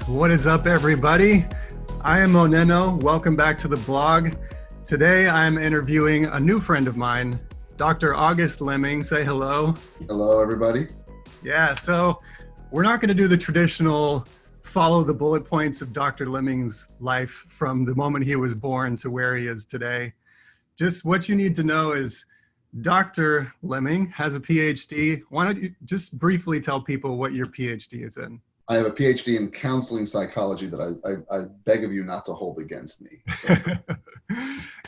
What is up, everybody? I am OnenO. Welcome back to the blog. Today, I'm interviewing a new friend of mine, Dr. August Leming. Say hello. Hello, everybody. Yeah, so we're not going to do the traditional follow the bullet points of Dr. Leming's life from the moment he was born to where he is today. Just what you need to know is Dr. Leming has a PhD. Why don't you just briefly tell people what your PhD is in? I have a PhD in counseling psychology that I beg of you not to hold against me. So.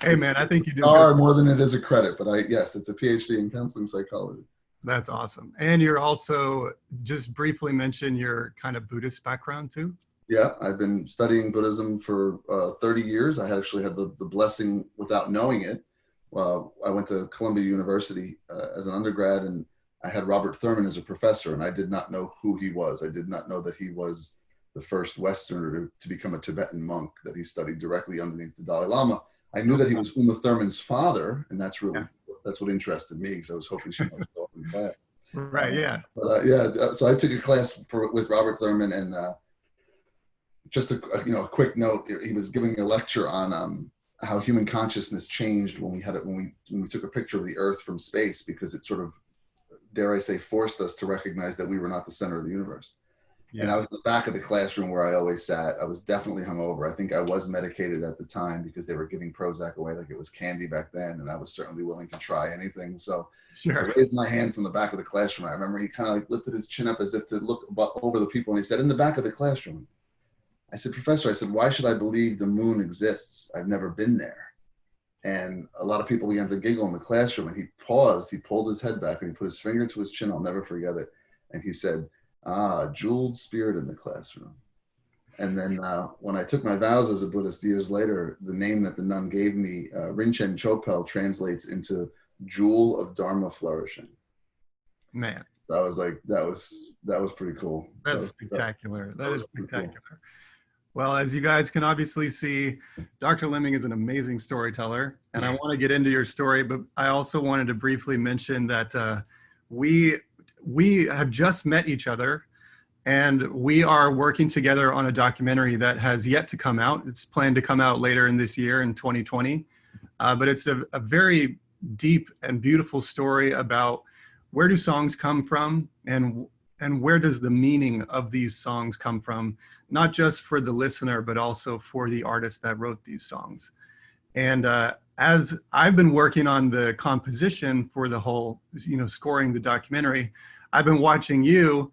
Hey, man, I think you do far more than it is a credit, but yes, it's a PhD in counseling psychology. That's awesome. And you're also, just briefly mention your kind of Buddhist background too? Yeah, I've been studying Buddhism for 30 years. I actually had the blessing without knowing it. I went to Columbia University as an undergrad, and I had Robert Thurman as a professor, and I did not know who he was. I did not know that he was the first Westerner to become a Tibetan monk, that he studied directly underneath the Dalai Lama. I knew that he was Uma Thurman's father, and that's really, that's what interested me, because I was hoping she might go up in class. Right, yeah. So I took a class with Robert Thurman, and just a quick note, he was giving a lecture on how human consciousness changed when we took a picture of the Earth from space, because it sort of, dare I say, forced us to recognize that we were not the center of the universe. Yeah. And I was in the back of the classroom where I always sat. I was definitely hungover. I think I was medicated at the time because they were giving Prozac away like it was candy back then, and I was certainly willing to try anything. So I raised my hand from the back of the classroom. I remember he kind of like lifted his chin up as if to look over the people, and he said, "In the back of the classroom." I said, "Professor," I said, "why should I believe the moon exists? I've never been there." And a lot of people began to giggle in the classroom, and he paused, he pulled his head back, and he put his finger to his chin. I'll never forget it. And he said, jeweled spirit in the classroom. And then when I took my vows as a Buddhist years later, the name that the nun gave me, Rinchen Chopel, translates into jewel of Dharma flourishing. Man. I was like, that was pretty cool. That's spectacular. That is spectacular. Cool. Well, as you guys can obviously see, Dr. Leming is an amazing storyteller, and I want to get into your story, but I also wanted to briefly mention that we have just met each other, and we are working together on a documentary that has yet to come out. It's planned to come out later in this year in 2020, but it's a very deep and beautiful story about where do songs come from, and where does the meaning of these songs come from, not just for the listener, but also for the artist that wrote these songs. And as I've been working on the composition for the whole, scoring the documentary, I've been watching you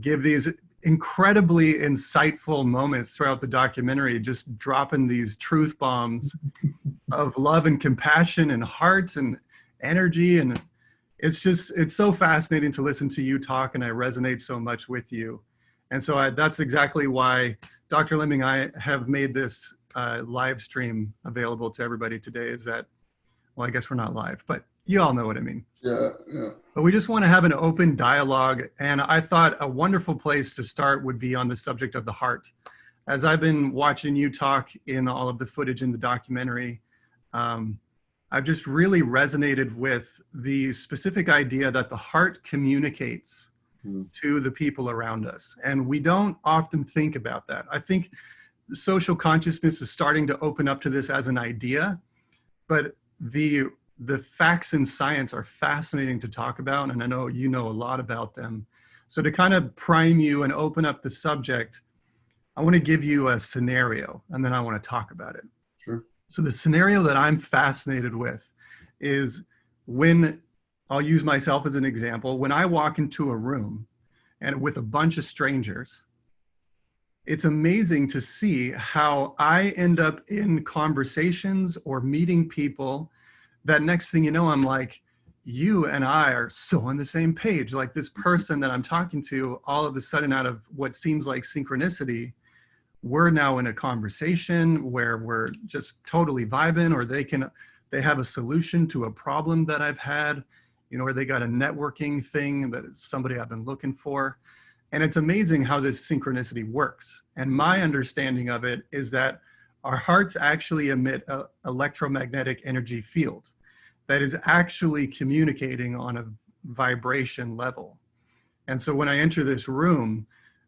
give these incredibly insightful moments throughout the documentary, just dropping these truth bombs of love and compassion and heart and energy. And it's so fascinating to listen to you talk, and I resonate so much with you. And so that's exactly why Dr. Leming, I have made this live stream available to everybody today, is that, well, I guess we're not live, but you all know what I mean. Yeah. But we just want to have an open dialogue. And I thought a wonderful place to start would be on the subject of the heart. As I've been watching you talk in all of the footage in the documentary, I've just really resonated with the specific idea that the heart communicates to the people around us. And we don't often think about that. I think social consciousness is starting to open up to this as an idea, but the facts in science are fascinating to talk about, and I know you know a lot about them. So to kind of prime you and open up the subject, I want to give you a scenario, and then I want to talk about it. Sure. So the scenario that I'm fascinated with is when, I'll use myself as an example, when I walk into a room and with a bunch of strangers, it's amazing to see how I end up in conversations or meeting people that next thing you know, I'm like, you and I are so on the same page. Like this person that I'm talking to, all of a sudden out of what seems like synchronicity, we're now in a conversation where we're just totally vibing, or they have a solution to a problem that I've had, or they got a networking thing that is somebody I've been looking for. And it's amazing how this synchronicity works. And my understanding of it is that our hearts actually emit an electromagnetic energy field that is actually communicating on a vibration level. And so when I enter this room,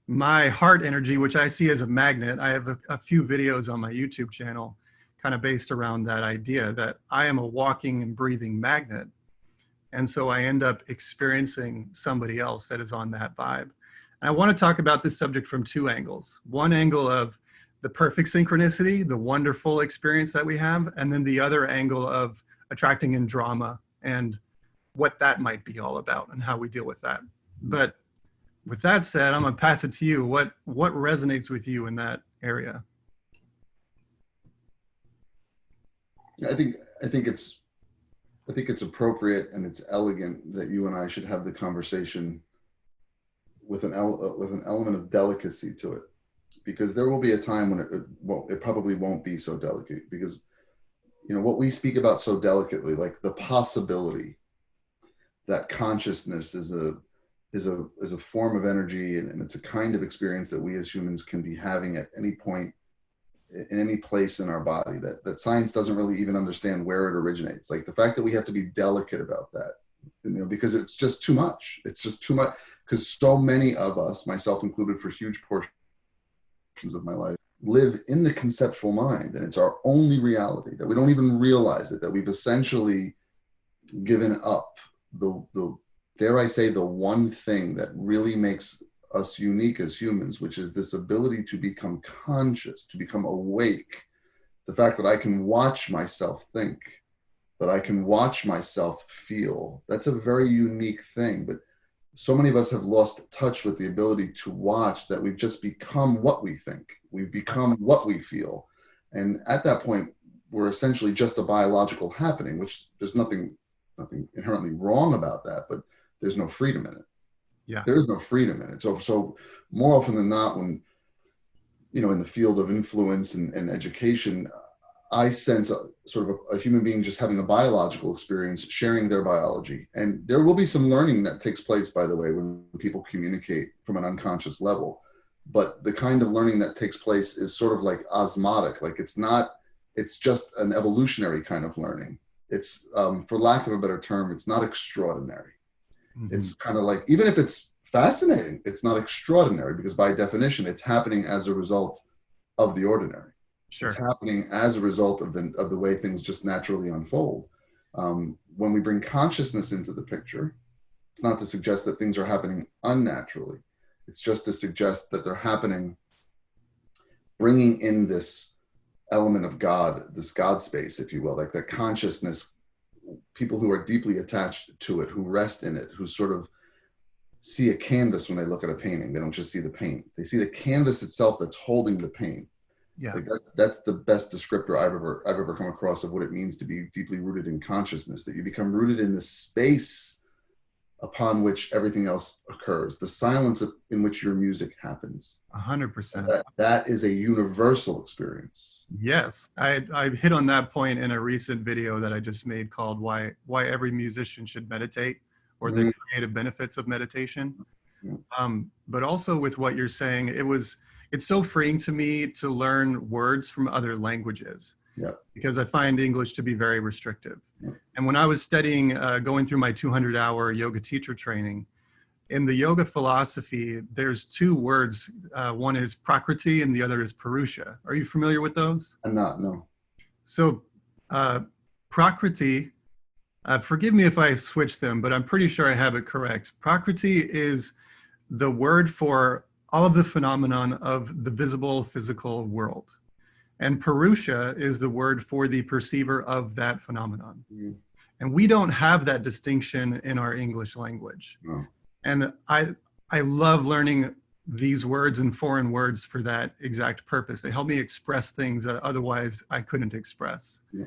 my heart energy, which I see as a magnet. I have a few videos on my YouTube channel kind of based around that idea that I am a walking and breathing magnet. And so I end up experiencing somebody else that is on that vibe. And I want to talk about this subject from two angles. One angle of the perfect synchronicity, the wonderful experience that we have, and then the other angle of attracting in drama and what that might be all about and how we deal with that. But with that said, I'm gonna pass it to you. What resonates with you in that area? I think it's appropriate and it's elegant that you and I should have the conversation with an element of delicacy to it, because there will be a time when it probably won't be so delicate, because what we speak about so delicately, like the possibility that consciousness is a form of energy, and it's a kind of experience that we as humans can be having at any point in any place in our body, that science doesn't really even understand where it originates. Like the fact that we have to be delicate about that, because it's just too much. It's just too much, because so many of us, myself included, for huge portions of my life, live in the conceptual mind, and it's our only reality, that we don't even realize it, that we've essentially given up the dare I say, the one thing that really makes us unique as humans, which is this ability to become conscious, to become awake. The fact that I can watch myself think, that I can watch myself feel, that's a very unique thing. But so many of us have lost touch with the ability to watch, that we've just become what we think. We've become what we feel. And at that point, we're essentially just a biological happening, which there's nothing inherently wrong about that, but there's no freedom in it. Yeah. There is no freedom in it. So more often than not, when, in the field of influence and education, I sense sort of a human being just having a biological experience, sharing their biology. And there will be some learning that takes place, by the way, when people communicate from an unconscious level. But the kind of learning that takes place is sort of like osmotic. Like it's just an evolutionary kind of learning. It's, for lack of a better term, it's not extraordinary. Mm-hmm. It's kind of like, even if it's fascinating, it's not extraordinary, because by definition, it's happening as a result of the ordinary. Sure. It's happening as a result of the way things just naturally unfold. When we bring consciousness into the picture, it's not to suggest that things are happening unnaturally. It's just to suggest that they're happening, bringing in this element of God, this God space, if you will, like that consciousness. People who are deeply attached to it, who rest in it, who sort of see a canvas when they look at a painting. They don't just see the paint. They see the canvas itself that's holding the paint. Yeah, like that's the best descriptor I've ever come across of what it means to be deeply rooted in consciousness. That you become rooted in the space upon which everything else occurs, the silence in which your music happens. 100%. That is a universal experience. Yes, I hit on that point in a recent video that I just made called "Why Every Musician Should Meditate," or the creative benefits of meditation. But also with what you're saying, it's so freeing to me to learn words from other languages. Yeah. Because I find English to be very restrictive. Yeah. And when I was studying, going through my 200-hour yoga teacher training, in the yoga philosophy, there's two words. One is prakriti and the other is purusha. Are you familiar with those? I'm not, no. So prakriti, forgive me if I switch them, but I'm pretty sure I have it correct. Prakriti is the word for all of the phenomenon of the visible physical world. And Purusha is the word for the perceiver of that phenomenon. Mm. And we don't have that distinction in our English language. No. And I love learning these words and foreign words for that exact purpose. They help me express things that otherwise I couldn't express. Yeah.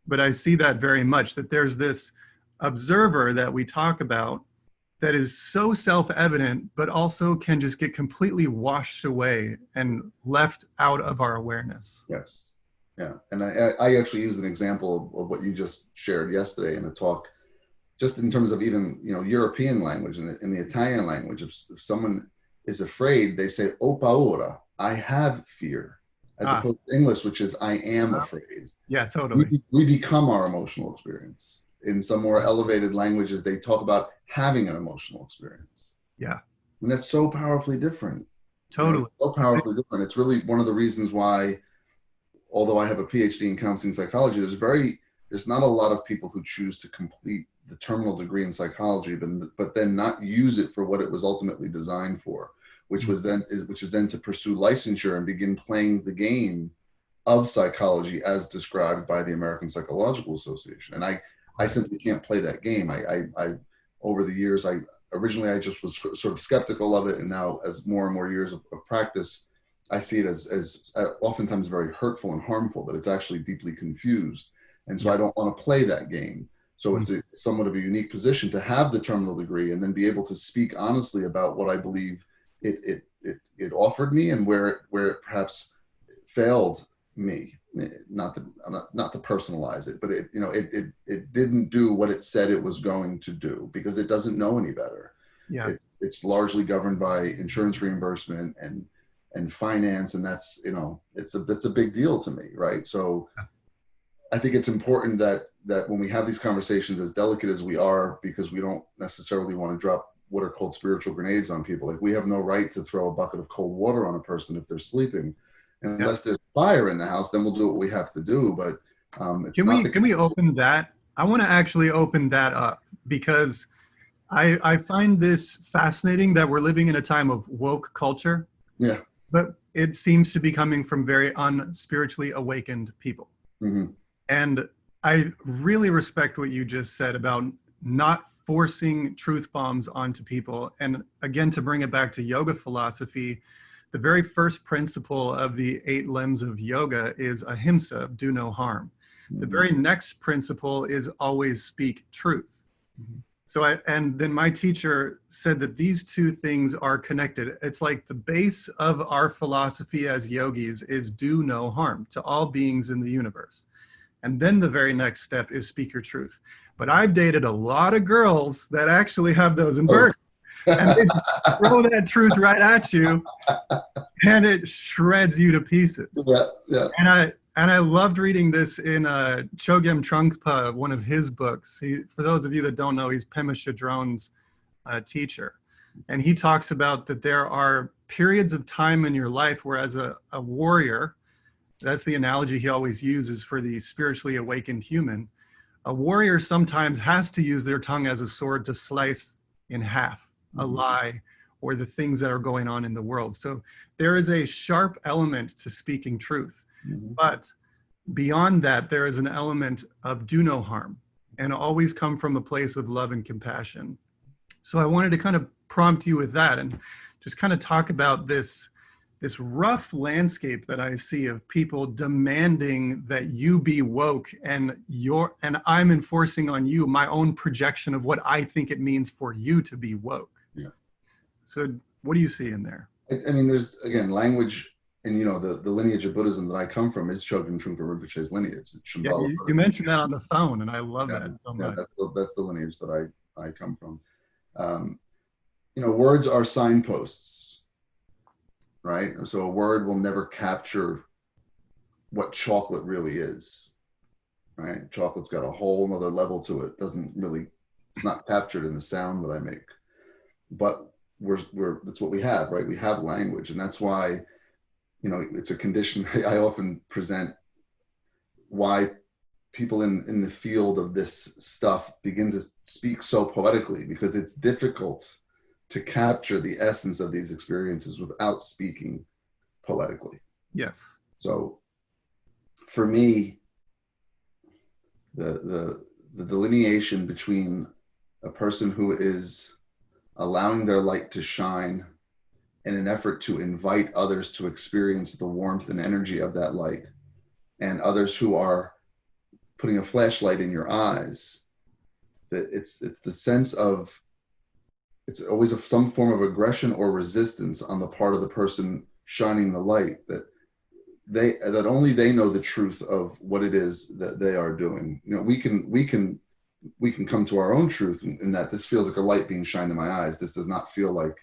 But I see that very much, that there's this observer that we talk about that is so self-evident, but also can just get completely washed away and left out of our awareness. Yes. Yeah. And I actually used an example of what you just shared yesterday in a talk, just in terms of even, European language and in the Italian language. If someone is afraid, they say, "Ho paura," I have fear, as opposed to English, which is I am afraid. Yeah, totally. We become our emotional experience. In some more elevated languages, they talk about having an emotional experience. Yeah. And that's so powerfully different. Totally. So powerfully different. It's really one of the reasons why, although I have a PhD in counseling psychology, there's not a lot of people who choose to complete the terminal degree in psychology, but then not use it for what it was ultimately designed for, which is then to pursue licensure and begin playing the game of psychology as described by the American Psychological Association. And I simply can't play that game. I over the years, originally I just was sort of skeptical of it, and now as more and more years of practice, I see it as oftentimes very hurtful and harmful, that it's actually deeply confused. And so I don't want to play that game. So it's somewhat of a unique position to have the terminal degree and then be able to speak honestly about what I believe it offered me, and where it perhaps failed me. Not to personalize it, but it didn't do what it said it was going to do, because it doesn't know any better. Yeah. It's largely governed by insurance reimbursement and finance, and that's it's a big deal to me, right? So I think it's important that when we have these conversations, as delicate as we are, because we don't necessarily want to drop what are called spiritual grenades on people. Like, we have no right to throw a bucket of cold water on a person if they're sleeping, unless there's fire in the house. Then we'll do what we have to do. But can we open that? I want to actually open that up, because I find this fascinating that we're living in a time of woke culture. Yeah. But it seems to be coming from very unspiritually awakened people. Mm-hmm. And I really respect what you just said about not forcing truth bombs onto people. And again, to bring it back to yoga philosophy, the very first principle of the 8 limbs of yoga is ahimsa, do no harm. The very next principle is always speak truth. So and then my teacher said that these two things are connected. It's like the base of our philosophy as yogis is do no harm to all beings in the universe. And then the very next step is speak your truth. But I've dated a lot of girls that actually have those inverted. And they throw that truth right at you, and it shreds you to pieces. Yeah. And I loved reading this in Chogyam Trungpa, one of his books. For those of you that don't know, he's Pema Chodron's teacher. And he talks about that there are periods of time in your life where, as a warrior, that's the analogy he always uses for the spiritually awakened human, a warrior sometimes has to use their tongue as a sword to slice in half a lie or the things that are going on in the world. So there is a sharp element to speaking truth. But beyond that, there is an element of do no harm, and always come from a place of love and compassion. So I wanted to kind of prompt you with that and just kind of talk about this rough landscape that I see of people demanding that you be woke, and I'm enforcing on you my own projection of what I think it means for you to be woke. Yeah. So what do you see in there? I mean, there's, again, language, and the lineage of Buddhism that I come from is Chogyam Trungpa Rinpoche's lineage. Yeah, you mentioned that on the phone, and I love that so much. That's the lineage that I come from. Words are signposts, right? So a word will never capture what chocolate really is, right? Chocolate's got a whole other level to it. It's not captured in the sound that I make. But that's what we have, right? We have language, and that's why, it's a condition. I often present why people in the field of this stuff begin to speak so poetically, because it's difficult to capture the essence of these experiences without speaking poetically. Yes. So for me, the delineation between a person who is allowing their light to shine in an effort to invite others to experience the warmth and energy of that light, and others who are putting a flashlight in your eyes, that it's the sense of, it's always some form of aggression or resistance on the part of the person shining the light, that only they know the truth of what it is that they are doing. We can come to our own truth in that this feels like a light being shined in my eyes. This does not feel like,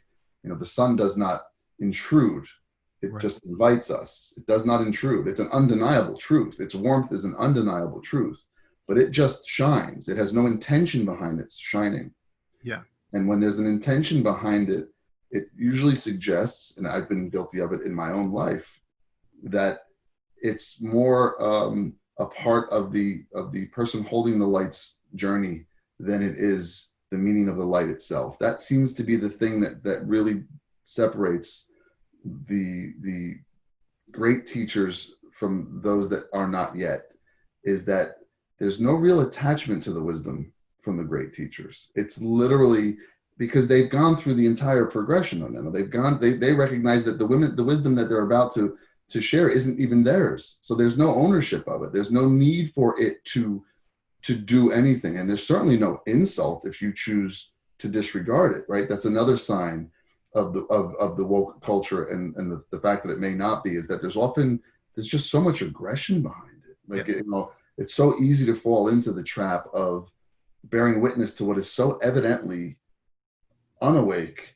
the sun does not intrude. It just invites us. It does not intrude. It's an undeniable truth. Its warmth is an undeniable truth, but it just shines. It has no intention behind its shining. Yeah. And when there's an intention behind it, it usually suggests, and I've been guilty of it in my own life, that it's more a part of the person holding the light's journey than it is the meaning of the light itself. That seems to be the thing that really separates the great teachers from those that are not yet, is that there's no real attachment to the wisdom from the great teachers. It's literally because they've gone through the entire progression on them. They recognize that the wisdom that they're about to share isn't even theirs. So there's no ownership of it. There's no need for it to do anything. And there's certainly no insult if you choose to disregard it, right? That's another sign of the woke culture and the fact that it may not be, is that there's just so much aggression behind it. Like, yeah. It's so easy to fall into the trap of bearing witness to what is so evidently unawake,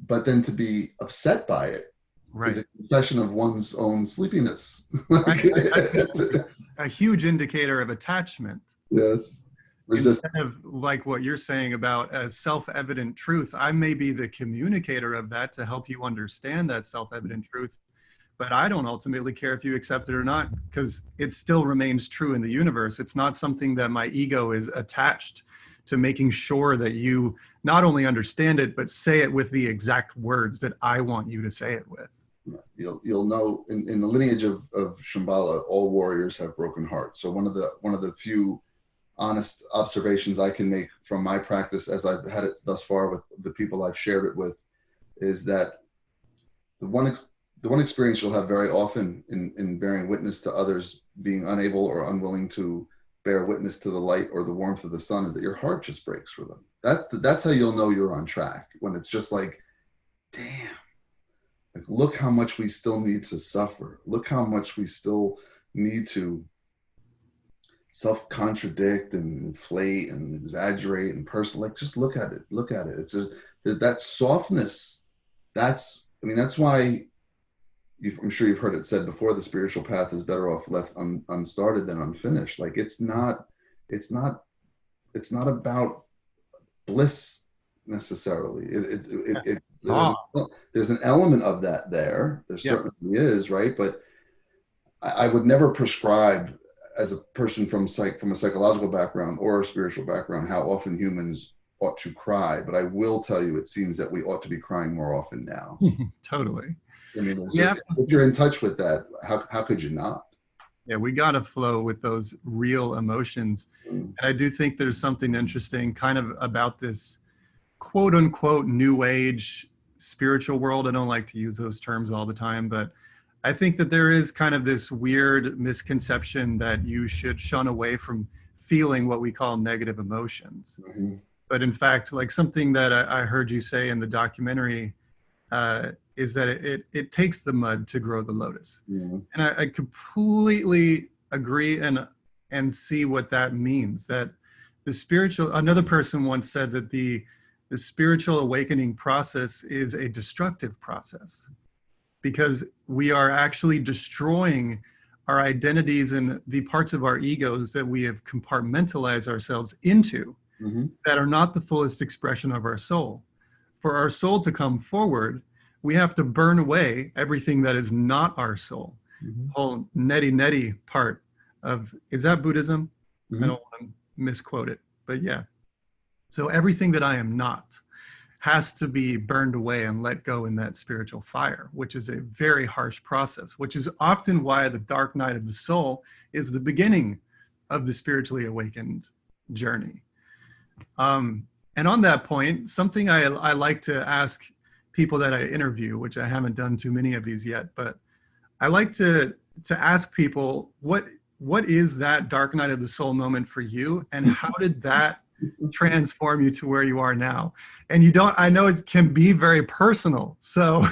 but then to be upset by it, right, is a confession of one's own sleepiness. Right. A huge indicator of attachment. Yes. Instead of like what you're saying about as self-evident truth, I may be the communicator of that to help you understand that self-evident truth, but I don't ultimately care if you accept it or not, because it still remains true in the universe. It's not something that my ego is attached to making sure that you not only understand it, but say it with the exact words that I want you to say it with. You'll know in the lineage of Shambhala, all warriors have broken hearts. So one of the few honest observations I can make from my practice, as I've had it thus far with the people I've shared it with, is that the one experience you'll have very often in bearing witness to others being unable or unwilling to bear witness to the light or the warmth of the sun is that your heart just breaks for them. That's how you'll know you're on track, when it's just like, damn, like, look how much we still need to suffer. Look how much we still need to self-contradict and inflate and exaggerate and like, just look at it. It's just that softness. That's why I'm sure you've heard it said before, the spiritual path is better off left unstarted than unfinished. Like, it's not about bliss necessarily. There's an element of that there. There certainly is, right? But I would never prescribe, as a person from a psychological background or a spiritual background, how often humans ought to cry. But I will tell you, it seems that we ought to be crying more often now. Totally. I mean, if you're in touch with that, how could you not? Yeah, we got to flow with those real emotions. And I do think there's something interesting kind of about this quote unquote new age spiritual world. I don't like to use those terms all the time, but I think that there is kind of this weird misconception that you should shun away from feeling what we call negative emotions. Mm-hmm. But in fact, like something that I heard you say in the documentary, is that it takes the mud to grow the lotus. Mm-hmm. And I completely agree and see what that means. That another person once said that the spiritual awakening process is a destructive process, because we are actually destroying our identities and the parts of our egos that we have compartmentalized ourselves into, mm-hmm. that are not the fullest expression of our soul. For our soul to come forward, we have to burn away everything that is not our soul. Mm-hmm. Whole neti part of, is that Buddhism? Mm-hmm. I don't want to misquote it, but yeah. So everything that I am not has to be burned away and let go in that spiritual fire, which is a very harsh process, which is often why the dark night of the soul is the beginning of the spiritually awakened journey. And on that point, something I like to ask people that I interview, which I haven't done too many of these yet, but I like to ask people, what is that dark night of the soul moment for you, and how did that transform you to where you are now? And I know it can be very personal, so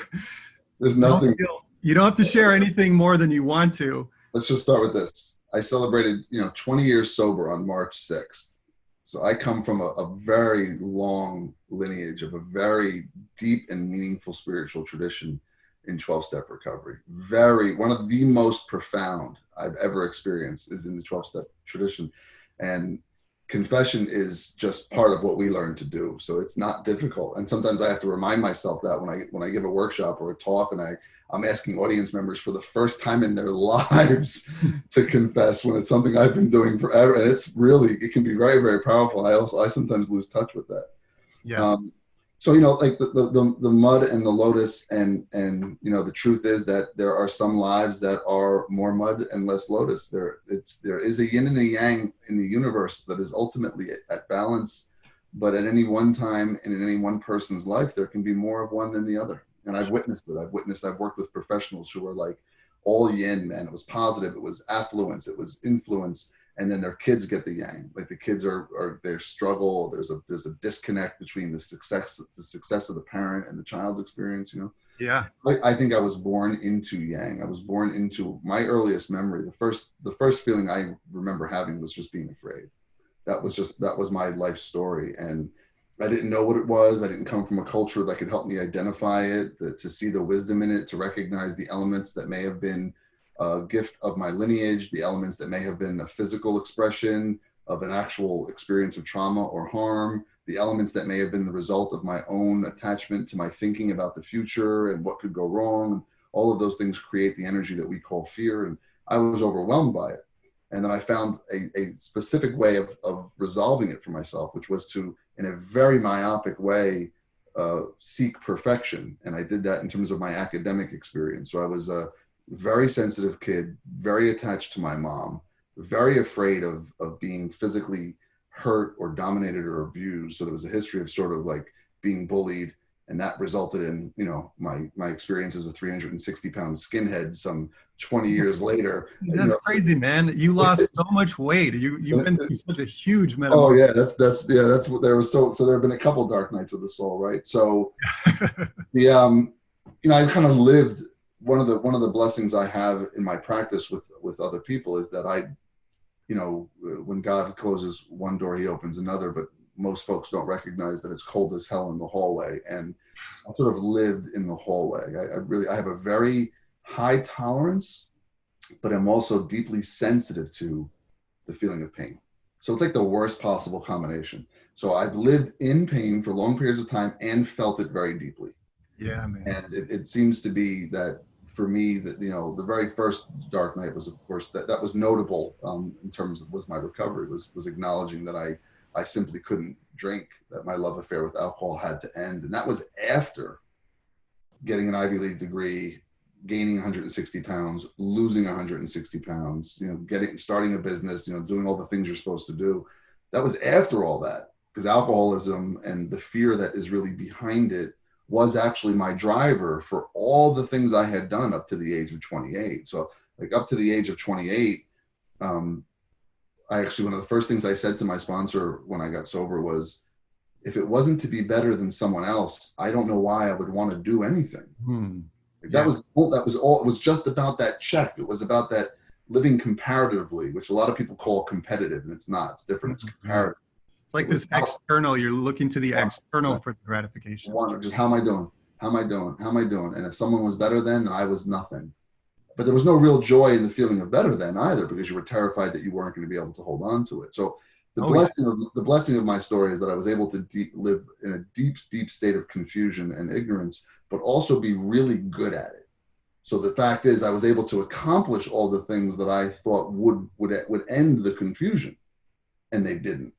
there's nothing. You don't have to share anything more than you want to. Let's just start with this. I celebrated, 20 years sober on March 6th. So I come from a very long lineage of a very deep and meaningful spiritual tradition in 12-step recovery. One of the most profound I've ever experienced is in the 12-step tradition. And confession is just part of what we learn to do. So it's not difficult. And sometimes I have to remind myself that when I give a workshop or a talk and I'm asking audience members for the first time in their lives to confess when it's something I've been doing forever. And it can be very, very powerful. I sometimes lose touch with that. Yeah. So, like the mud and the lotus and, the truth is that there are some lives that are more mud and less lotus. There is a yin and a yang in the universe that is ultimately at balance, but at any one time and in any one person's life, there can be more of one than the other. And I've witnessed it. I've worked with professionals who are like all yin, man. It was positive. It was affluence. It was influence. And then their kids get the yang. Like the kids they struggle. There's a disconnect between the success of the parent and the child's experience. Yeah. I think I was born into yang. I was born into my earliest memory. The first feeling I remember having was just being afraid. That was my life story, and I didn't know what it was. I didn't come from a culture that could help me identify it, to see the wisdom in it, to recognize the elements that may have been a gift of my lineage, the elements that may have been a physical expression of an actual experience of trauma or harm, the elements that may have been the result of my own attachment to my thinking about the future and what could go wrong. All of those things create the energy that we call fear. And I was overwhelmed by it. And then I found a specific way of resolving it for myself, which was to, in a very myopic way, seek perfection. And I did that in terms of my academic experience. So I was a very sensitive kid, very attached to my mom, very afraid of being physically hurt or dominated or abused. So there was a history of sort of like being bullied, and that resulted in, my experience as a 360-pound skinhead some 20 years later. That's crazy, man. You lost so much weight. You've been through such a huge metamorphosis. That's what there was. So there have been a couple dark nights of the soul, right? So I kind of lived. One of the blessings I have in my practice with other people is that when God closes one door, he opens another, but most folks don't recognize that it's cold as hell in the hallway. And I sort of lived in the hallway. I have a very high tolerance, but I'm also deeply sensitive to the feeling of pain. So it's like the worst possible combination. So I've lived in pain for long periods of time and felt it very deeply. Yeah, man. And it seems to be that for me, that the very first dark night was, of course, that was notable in terms of was my recovery, was acknowledging that I simply couldn't drink, that my love affair with alcohol had to end. And that was after getting an Ivy League degree, gaining 160 pounds, losing 160 pounds, starting a business, doing all the things you're supposed to do. That was after all that, because alcoholism and the fear that is really behind it was actually my driver for all the things I had done up to the age of 28. So like up to the age of 28, one of the first things I said to my sponsor when I got sober was, if it wasn't to be better than someone else, I don't know why I would want to do anything. That was all. It was just about that check. It was about that living comparatively, which a lot of people call competitive, and it's not. It's different. It's comparative. It's like this external. You're looking to the external for gratification. Just how am I doing? How am I doing? How am I doing? And if someone was better then I was nothing. But there was no real joy in the feeling of better than either, because you were terrified that you weren't going to be able to hold on to it. So the blessing of my story is that I was able to live in a deep, deep state of confusion and ignorance, but also be really good at it. So the fact is, I was able to accomplish all the things that I thought would end the confusion, and they didn't.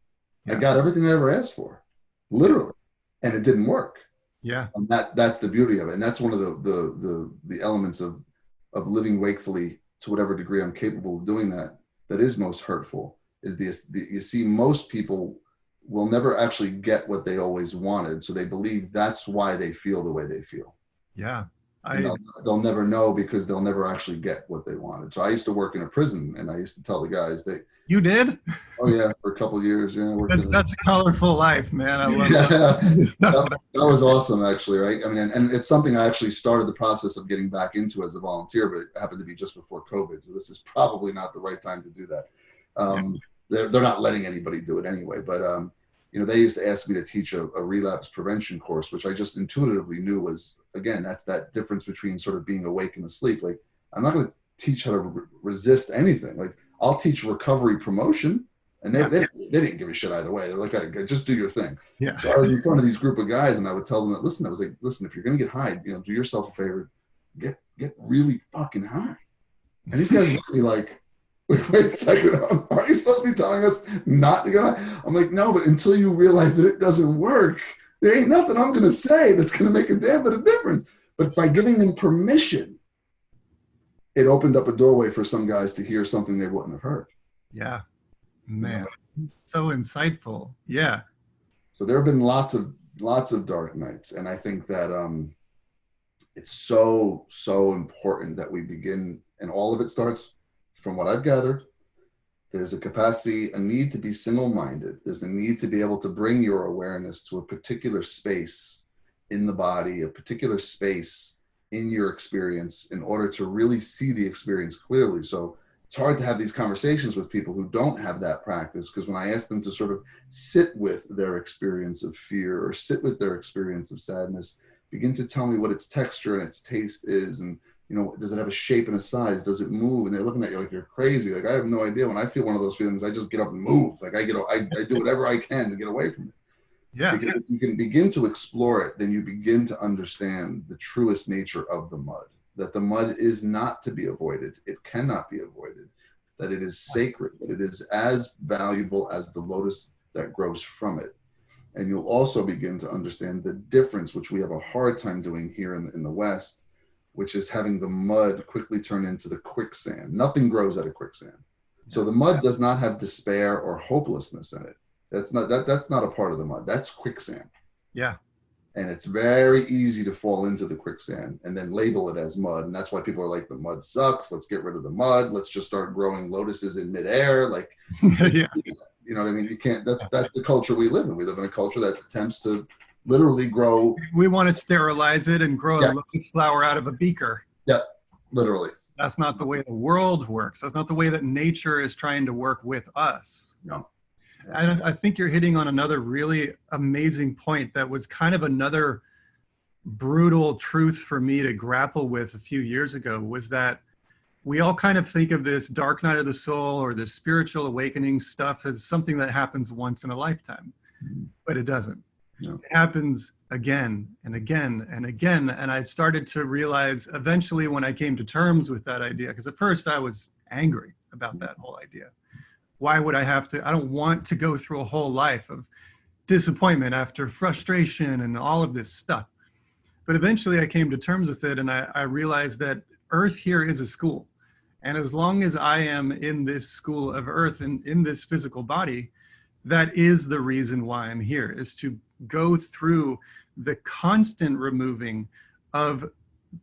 Yeah. I got everything I ever asked for, literally, and it didn't work. Yeah, and that's the beauty of it, and that's one of the elements of living wakefully to whatever degree I'm capable of doing that is most hurtful. Is you see, most people will never actually get what they always wanted, so they believe that's why they feel the way they feel. Yeah. They'll never know, because they'll never actually get what they wanted. So I used to work in a prison, and I used to tell the guys You did? Oh yeah, for a couple of years. Yeah, that's such a colorful life, man. I love that was awesome, actually, right? I mean, and it's something I actually started the process of getting back into as a volunteer, but it happened to be just before COVID, so this is probably not the right time to do that. They're not letting anybody do it anyway, but they used to ask me to teach a relapse prevention course, which I just intuitively knew was, again, that's that difference between sort of being awake and asleep. Like, I'm not going to teach how to resist anything. Like, I'll teach recovery promotion, And they didn't give a shit either way. They're like, just do your thing. Yeah. So I was in front of these group of guys, and I would tell them that, listen, I was like, listen, if you're going to get high, you know, do yourself a favor, get really fucking high. And these guys look at me like, wait a second, aren't you supposed to be telling us not to get high? I'm like, no, but until you realize that it doesn't work, there ain't nothing I'm going to say that's going to make a damn bit of difference. But by giving them permission, it opened up a doorway for some guys to hear something they wouldn't have heard. Yeah, man, so insightful. Yeah. So there have been lots of dark nights, and I think that it's so important that we begin, and all of it starts from what I've gathered. There's a capacity, a need to be single-minded. There's a need to be able to bring your awareness to a particular space in the body, a particular space in your experience, in order to really see the experience clearly. So it's hard to have these conversations with people who don't have that practice, because when I ask them to sort of sit with their experience of fear or sit with their experience of sadness, begin to tell me what its texture and its taste is, and, you know, does it have a shape and a size? Does it move? And they're looking at you like you're crazy. Like, I have no idea. When I feel one of those feelings, I just get up and move. Like I do whatever I can to get away from it. Yeah. Because if you can begin to explore it, then you begin to understand the truest nature of the mud. That the mud is not to be avoided. It cannot be avoided. That it is sacred. That it is as valuable as the lotus that grows from it. And you'll also begin to understand the difference, which we have a hard time doing here in the West, which is having the mud quickly turn into the quicksand. Nothing grows out of quicksand. So the mud does not have despair or hopelessness in it. That's not a part of the mud. That's quicksand. Yeah. And it's very easy to fall into the quicksand and then label it as mud. And that's why people are like, the mud sucks. Let's get rid of the mud. Let's just start growing lotuses in midair. Like, Yeah. You know what I mean? You can't, that's the culture we live in. We live in a culture that attempts to literally grow. We want to sterilize it and grow a lotus flower out of a beaker. Yep, literally. That's not the way the world works. That's not the way that nature is trying to work with us. No. Yeah. And I think you're hitting on another really amazing point that was kind of another brutal truth for me to grapple with a few years ago, was that we all kind of think of this dark night of the soul or this spiritual awakening stuff as something that happens once in a lifetime, but it doesn't. No. It happens again and again and again. And I started to realize eventually, when I came to terms with that idea, because at first I was angry about that whole idea. Why would I have to? I don't want to go through a whole life of disappointment after frustration and all of this stuff. But eventually I came to terms with it, and I realized that Earth here is a school. And as long as I am in this school of Earth and in this physical body, that is the reason why I'm here, is to go through the constant removing of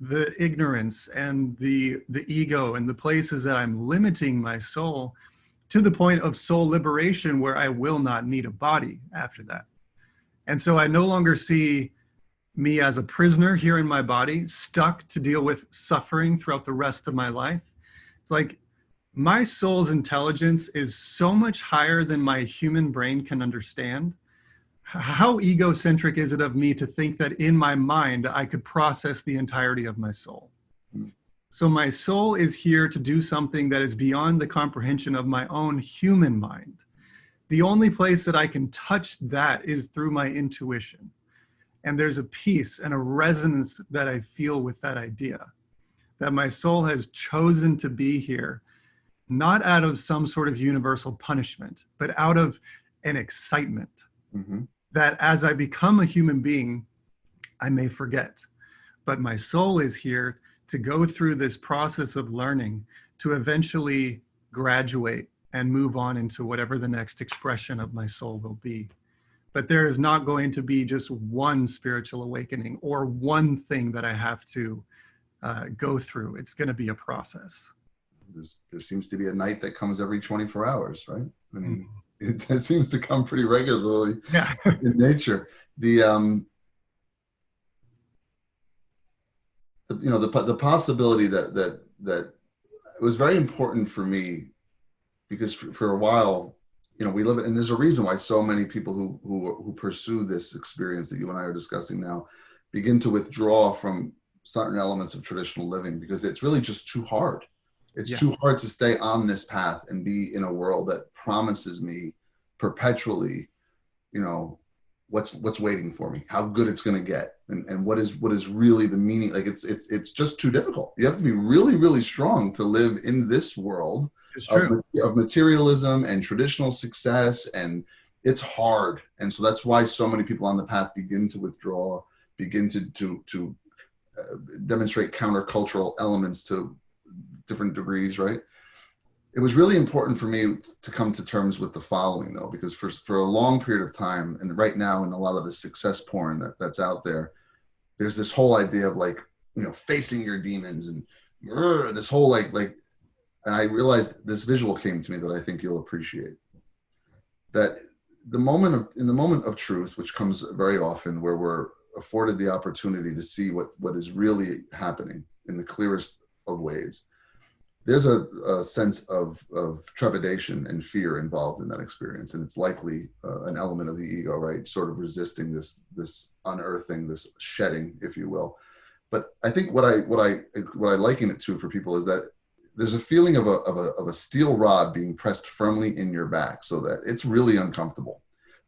the ignorance and the ego and the places that I'm limiting my soul, to the point of soul liberation, where I will not need a body after that. And so I no longer see me as a prisoner here in my body, stuck to deal with suffering throughout the rest of my life. It's like my soul's intelligence is so much higher than my human brain can understand. How egocentric is it of me to think that in my mind I could process the entirety of my soul? So my soul is here to do something that is beyond the comprehension of my own human mind. The only place that I can touch that is through my intuition. And there's a peace and a resonance that I feel with that idea, that my soul has chosen to be here, not out of some sort of universal punishment, but out of an excitement that as I become a human being, I may forget. But my soul is here to go through this process of learning, to eventually graduate and move on into whatever the next expression of my soul will be. But there is not going to be just one spiritual awakening or one thing that I have to go through. It's going to be a process. There seems to be a night that comes every 24 hours, right? I mean, it seems to come pretty regularly in nature. The possibility that it was very important for me, because for a while, you know, we live, and there's a reason why so many people who pursue this experience that you and I are discussing now begin to withdraw from certain elements of traditional living, because it's really just too hard. It's Yeah. too hard to stay on this path and be in a world that promises me perpetually, you know, what's waiting for me, how good it's going to get, and what is really the meaning. Like it's just too difficult. You have to be really, really strong to live in this world It's of, true. of materialism and traditional success, and it's hard. And so that's why so many people on the path begin to withdraw, begin to demonstrate countercultural elements to different degrees, right? It was really important for me to come to terms with the following, though, because for a long period of time, and right now in a lot of the success porn that's out there, there's this whole idea of like, you know, facing your demons and this whole and I realized this visual came to me that I think you'll appreciate. That in the moment of truth, which comes very often, where we're afforded the opportunity to see what is really happening in the clearest of ways, there's a sense of trepidation and fear involved in that experience, and it's likely an element of the ego, right? Sort of resisting this unearthing, this shedding, if you will. But I think what I liken it to for people is that there's a feeling of a steel rod being pressed firmly in your back, so that it's really uncomfortable.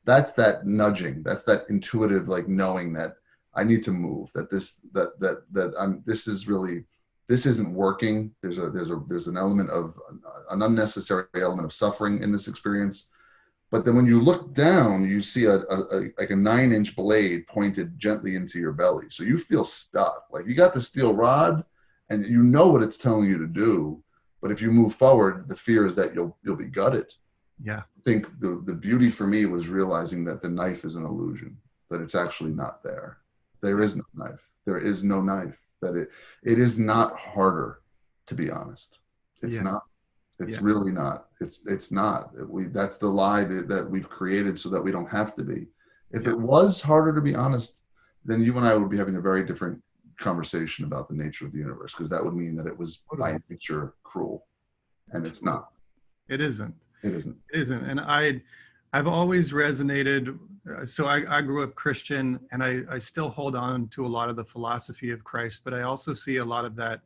That's that nudging. That's that intuitive, like knowing that I need to move. That this isn't working. There's an element of an unnecessary element of suffering in this experience. But then when you look down, you see like a 9-inch blade pointed gently into your belly. So you feel stuck. Like you got the steel rod and you know what it's telling you to do. But if you move forward, the fear is that you'll be gutted. Yeah. I think the beauty for me was realizing that the knife is an illusion, that it's actually not there. There is no knife. There is no knife. That it is not harder, to be honest. It's not. It's really not. It's not. That's the lie that we've created so that we don't have to be. If it was harder to be honest, then you and I would be having a very different conversation about the nature of the universe, because that would mean that it was by nature cruel, and it's not. It isn't. It isn't. It isn't. And I've always resonated. So I grew up Christian, and I still hold on to a lot of the philosophy of Christ, but I also see a lot of that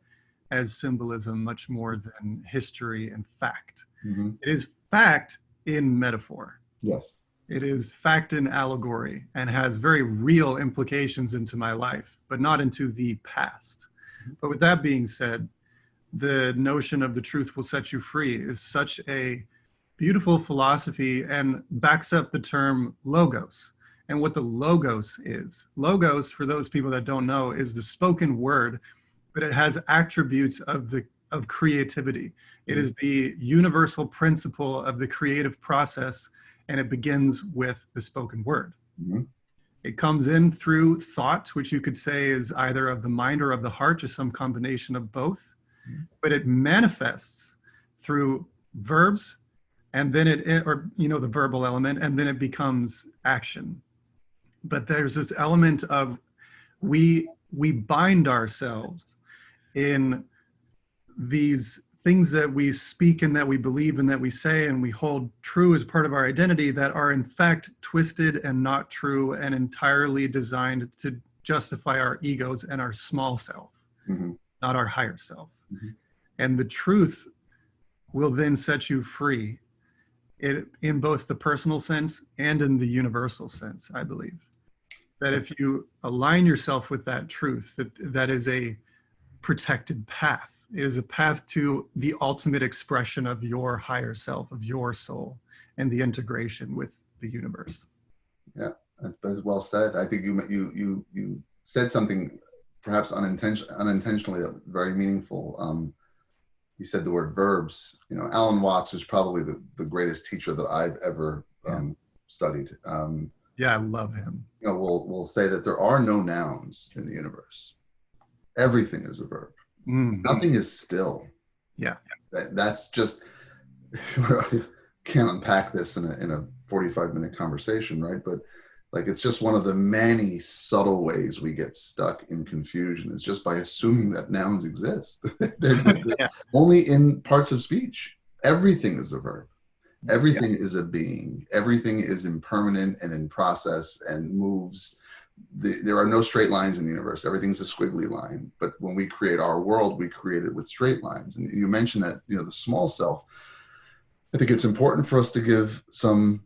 as symbolism much more than history and fact. Mm-hmm. It is fact in metaphor. Yes. It is fact in allegory and has very real implications into my life, but not into the past. But with that being said, the notion of the truth will set you free is such a beautiful philosophy and backs up the term logos and what the logos is. Logos, for those people that don't know, is the spoken word, but it has attributes of creativity. It is the universal principle of the creative process, and it begins with the spoken word. Mm-hmm. It comes in through thought, which you could say is either of the mind or of the heart, or some combination of both. But it manifests through verbs, and then the verbal element, and then it becomes action. But there's this element of we bind ourselves in these things that we speak and that we believe and that we say and we hold true as part of our identity that are in fact twisted and not true and entirely designed to justify our egos and our small self, not our higher self. And the truth will then set you free in both the personal sense and in the universal sense, I believe. That if you align yourself with that truth, that is a protected path. It is a path to the ultimate expression of your higher self, of your soul, and the integration with the universe. Yeah, that's well said. I think you said something perhaps unintentionally very meaningful. You said the word verbs. You know, Alan Watts is probably the greatest teacher that I've ever studied. Yeah, I love him. You know, we'll say that there are no nouns in the universe. Everything is a verb. Nothing is still. Yeah. That's just can't unpack this in a 45-minute conversation, right? But like, it's just one of the many subtle ways we get stuck in confusion is just by assuming that nouns exist. they're only in parts of speech. Everything is a verb. Everything is a being. Everything is impermanent and in process and moves there are no straight lines in the universe. Everything's a squiggly line. But when we create our world, we create it with straight lines. And you mentioned that, the small self. I think it's important for us to give some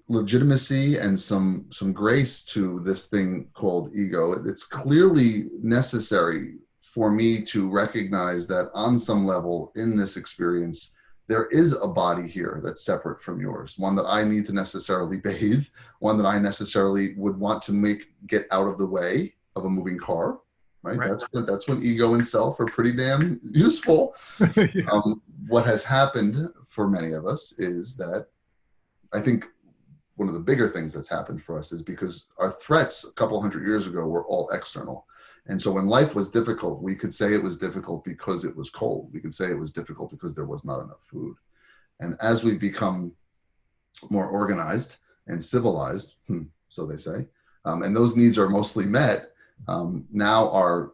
legitimacy and some grace to this thing called ego. It's clearly necessary for me to recognize that on some level in this experience, there is a body here that's separate from yours, one that I need to necessarily bathe, one that I necessarily would want to get out of the way of a moving car, right? That's when ego and self are pretty damn useful. Yeah. What has happened for many of us is that I think one of the bigger things that's happened for us is because our threats a couple hundred years ago were all external. And so when life was difficult, we could say it was difficult because it was cold. We could say it was difficult because there was not enough food. And as we become more organized and civilized, so they say, and those needs are mostly met, now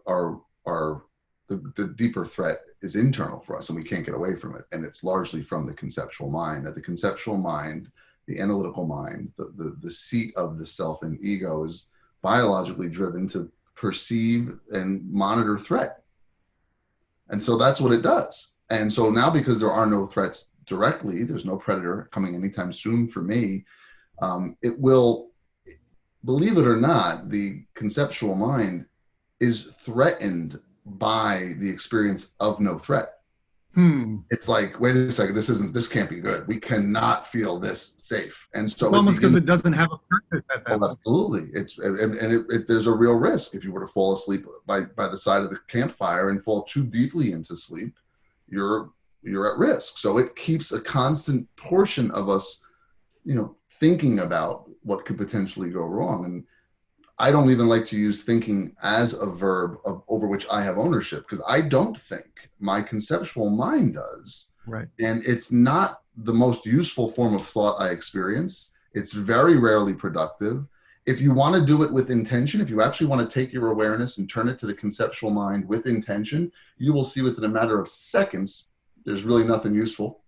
the deeper threat is internal for us, and we can't get away from it. And it's largely from the conceptual mind. That the conceptual mind, the analytical mind, the seat of the self and ego is biologically driven to perceive and monitor threat. And so that's what it does. And so now, because there are no threats directly, there's no predator coming anytime soon for me, it will, believe it or not, the conceptual mind is threatened by the experience of no threat. It's like, wait a second, this can't be good. We cannot feel this safe. And so it's almost because it doesn't have a purpose at that point. Absolutely. There's a real risk if you were to fall asleep by the side of the campfire and fall too deeply into sleep, you're at risk. So it keeps a constant portion of us, thinking about what could potentially go wrong. And I don't even like to use thinking as a verb over which I have ownership, because I don't think. My conceptual mind does. Right. And it's not the most useful form of thought I experience. It's very rarely productive. If you want to do it with intention, if you actually want to take your awareness and turn it to the conceptual mind with intention, you will see within a matter of seconds, there's really nothing useful.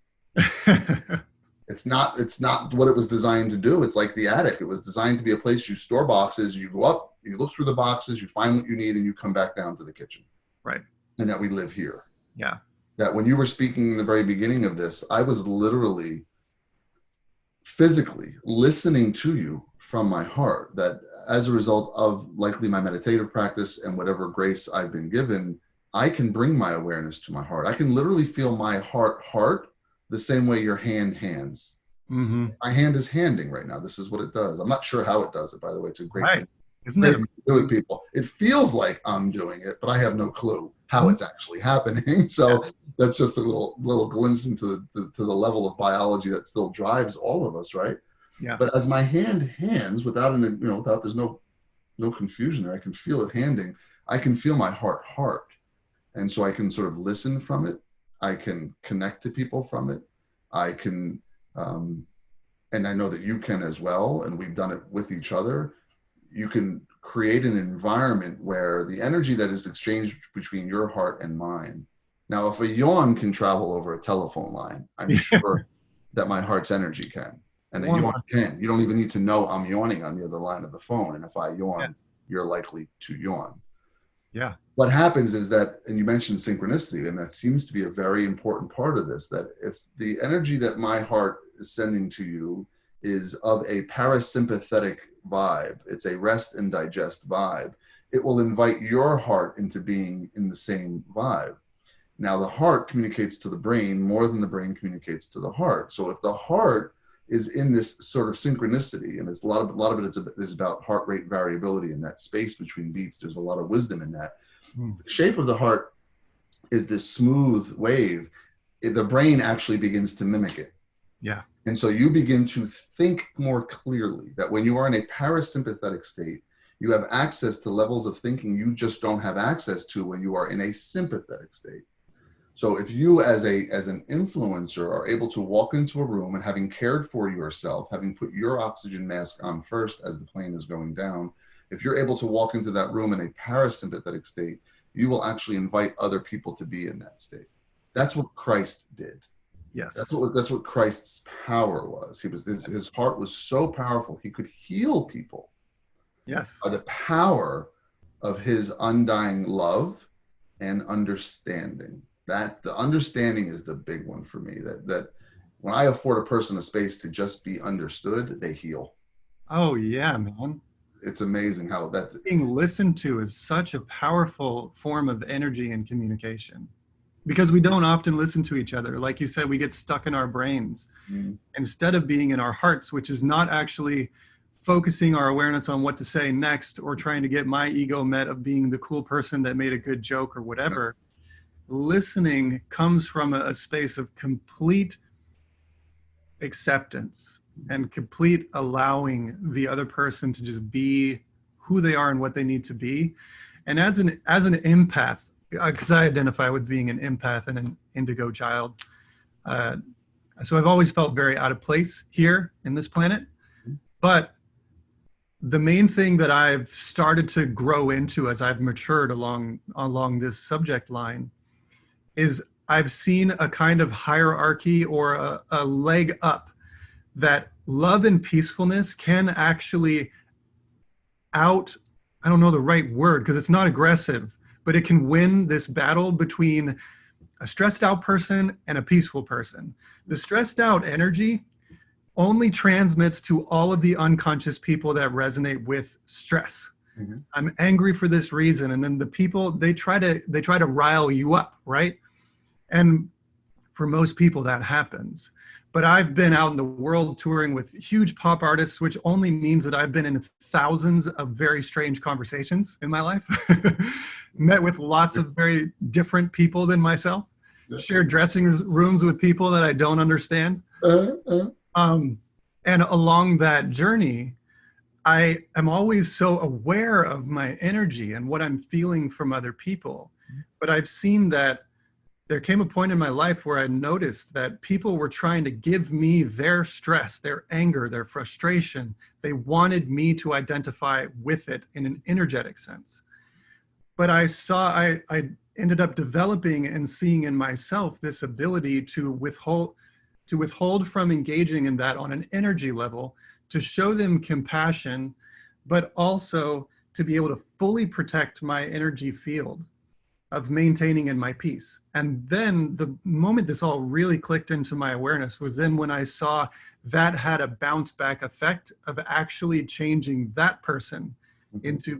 It's not what it was designed to do. It's like the attic. It was designed to be a place you store boxes. You go up, you look through the boxes, you find what you need, and you come back down to the kitchen. Right. And that we live here. Yeah. That when you were speaking in the very beginning of this, I was literally physically listening to you from my heart, that as a result of likely my meditative practice and whatever grace I've been given, I can bring my awareness to my heart. I can literally feel my heart the same way your hand hands. Mm-hmm. My hand is handing right now. This is what it does. I'm not sure how it does it, by the way. It's a great thing. Isn't it? To do with people. It feels like I'm doing it, but I have no clue how it's actually happening. So that's just a little glimpse into the level of biology that still drives all of us, right? Yeah. But as my hand hands, without there's no confusion there, I can feel it handing. I can feel my heart, and so I can sort of listen from it. I can connect to people from it. I can, and I know that you can as well, and we've done it with each other. You can create an environment where the energy that is exchanged between your heart and mine. Now, if a yawn can travel over a telephone line, I'm sure that my heart's energy can. And a yawn can. You don't even need to know I'm yawning on the other line of the phone. And if I yawn, you're likely to yawn. Yeah. What happens is that, and you mentioned synchronicity, and that seems to be a very important part of this, that if the energy that my heart is sending to you is of a parasympathetic vibe, it's a rest and digest vibe, it will invite your heart into being in the same vibe. Now, the heart communicates to the brain more than the brain communicates to the heart. So if the heart is in this sort of synchronicity, and it's a lot of it is about heart rate variability in that space between beats. There's a lot of wisdom in that. The shape of the heart is this smooth wave. The brain actually begins to mimic it. Yeah. And so you begin to think more clearly, that when you are in a parasympathetic state, you have access to levels of thinking you just don't have access to when you are in a sympathetic state. So if you as an influencer are able to walk into a room and, having cared for yourself, having put your oxygen mask on first as the plane is going down, if you're able to walk into that room in a parasympathetic state, you will actually invite other people to be in that state. That's what Christ did. Yes. That's what Christ's power was. His heart was so powerful. He could heal people Yes. by the power of his undying love and understanding. That the understanding is the big one for me. That when I afford a person a space to just be understood, they heal. Oh yeah, man. It's amazing how that. Being listened to is such a powerful form of energy and communication, because we don't often listen to each other. Like you said, we get stuck in our brains Mm, instead of being in our hearts, which is not actually focusing our awareness on what to say next or trying to get my ego met of being the cool person that made a good joke or yeah, whatever. Listening comes from a space of complete acceptance and complete allowing the other person to just be who they are and what they need to be. And as an empath, because I identify with being an empath and an indigo child, uh, so I've always felt very out of place here in this planet. But the main thing that I've started to grow into as I've matured along this subject line is I've seen a kind of hierarchy or a leg up, that love and peacefulness can actually I don't know the right word because it's not aggressive, but it can win this battle between a stressed out person and a peaceful person. The stressed out energy only transmits to all of the unconscious people that resonate with stress. mm-hmm. I'm angry for this reason. And then the people, they try to rile you up, right? And for most people that happens. But I've been out in the world touring with huge pop artists, which only means that I've been in thousands of very strange conversations in my life. Met with lots of very different people than myself. Shared dressing rooms with people that I don't understand. And along that journey, I am always so aware of my energy and what I'm feeling from other people. But I've seen that there came a point in my life where I noticed that people were trying to give me their stress, their anger, their frustration. They wanted me to identify with it in an energetic sense. But I ended up developing and seeing in myself this ability to withhold from engaging in that on an energy level, to show them compassion, but also to be able to fully protect my energy field of maintaining in my peace. And then the moment this all really clicked into my awareness was then when I saw that had a bounce back effect of actually changing that person into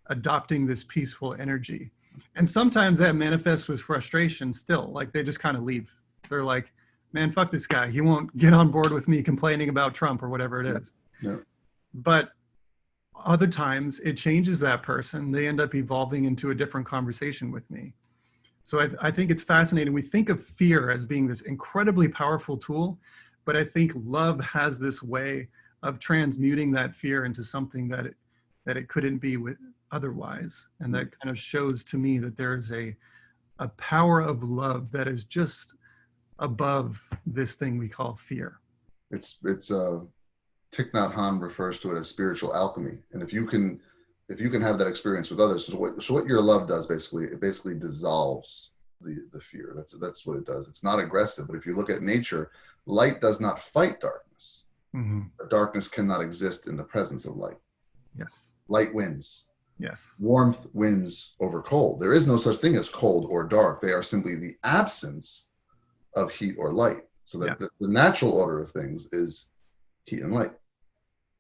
adopting this peaceful energy. And sometimes that manifests with frustration still, like they just kind of leave. They're like, man, fuck this guy. He won't get on board with me complaining about Trump or whatever it is. Yeah. But other times it changes that person. They end up evolving into a different conversation with me. So I think it's fascinating. We think of fear as being this incredibly powerful tool, but I think love has this way of transmuting that fear into something that it couldn't be with otherwise. And that kind of shows to me that there is a power of love that is just above this thing we call fear. It's Thich Nhat Hanh refers to it as spiritual alchemy, and if you can have that experience with others, so what your love does basically, it basically dissolves the fear. That's what it does. It's not aggressive, but if you look at nature, light does not fight darkness. Mm-hmm. Darkness cannot exist in the presence of light. Yes. Light wins. Yes. Warmth wins over cold. There is no such thing as cold or dark. They are simply the absence of heat or light. So that the natural order of things is heat and light.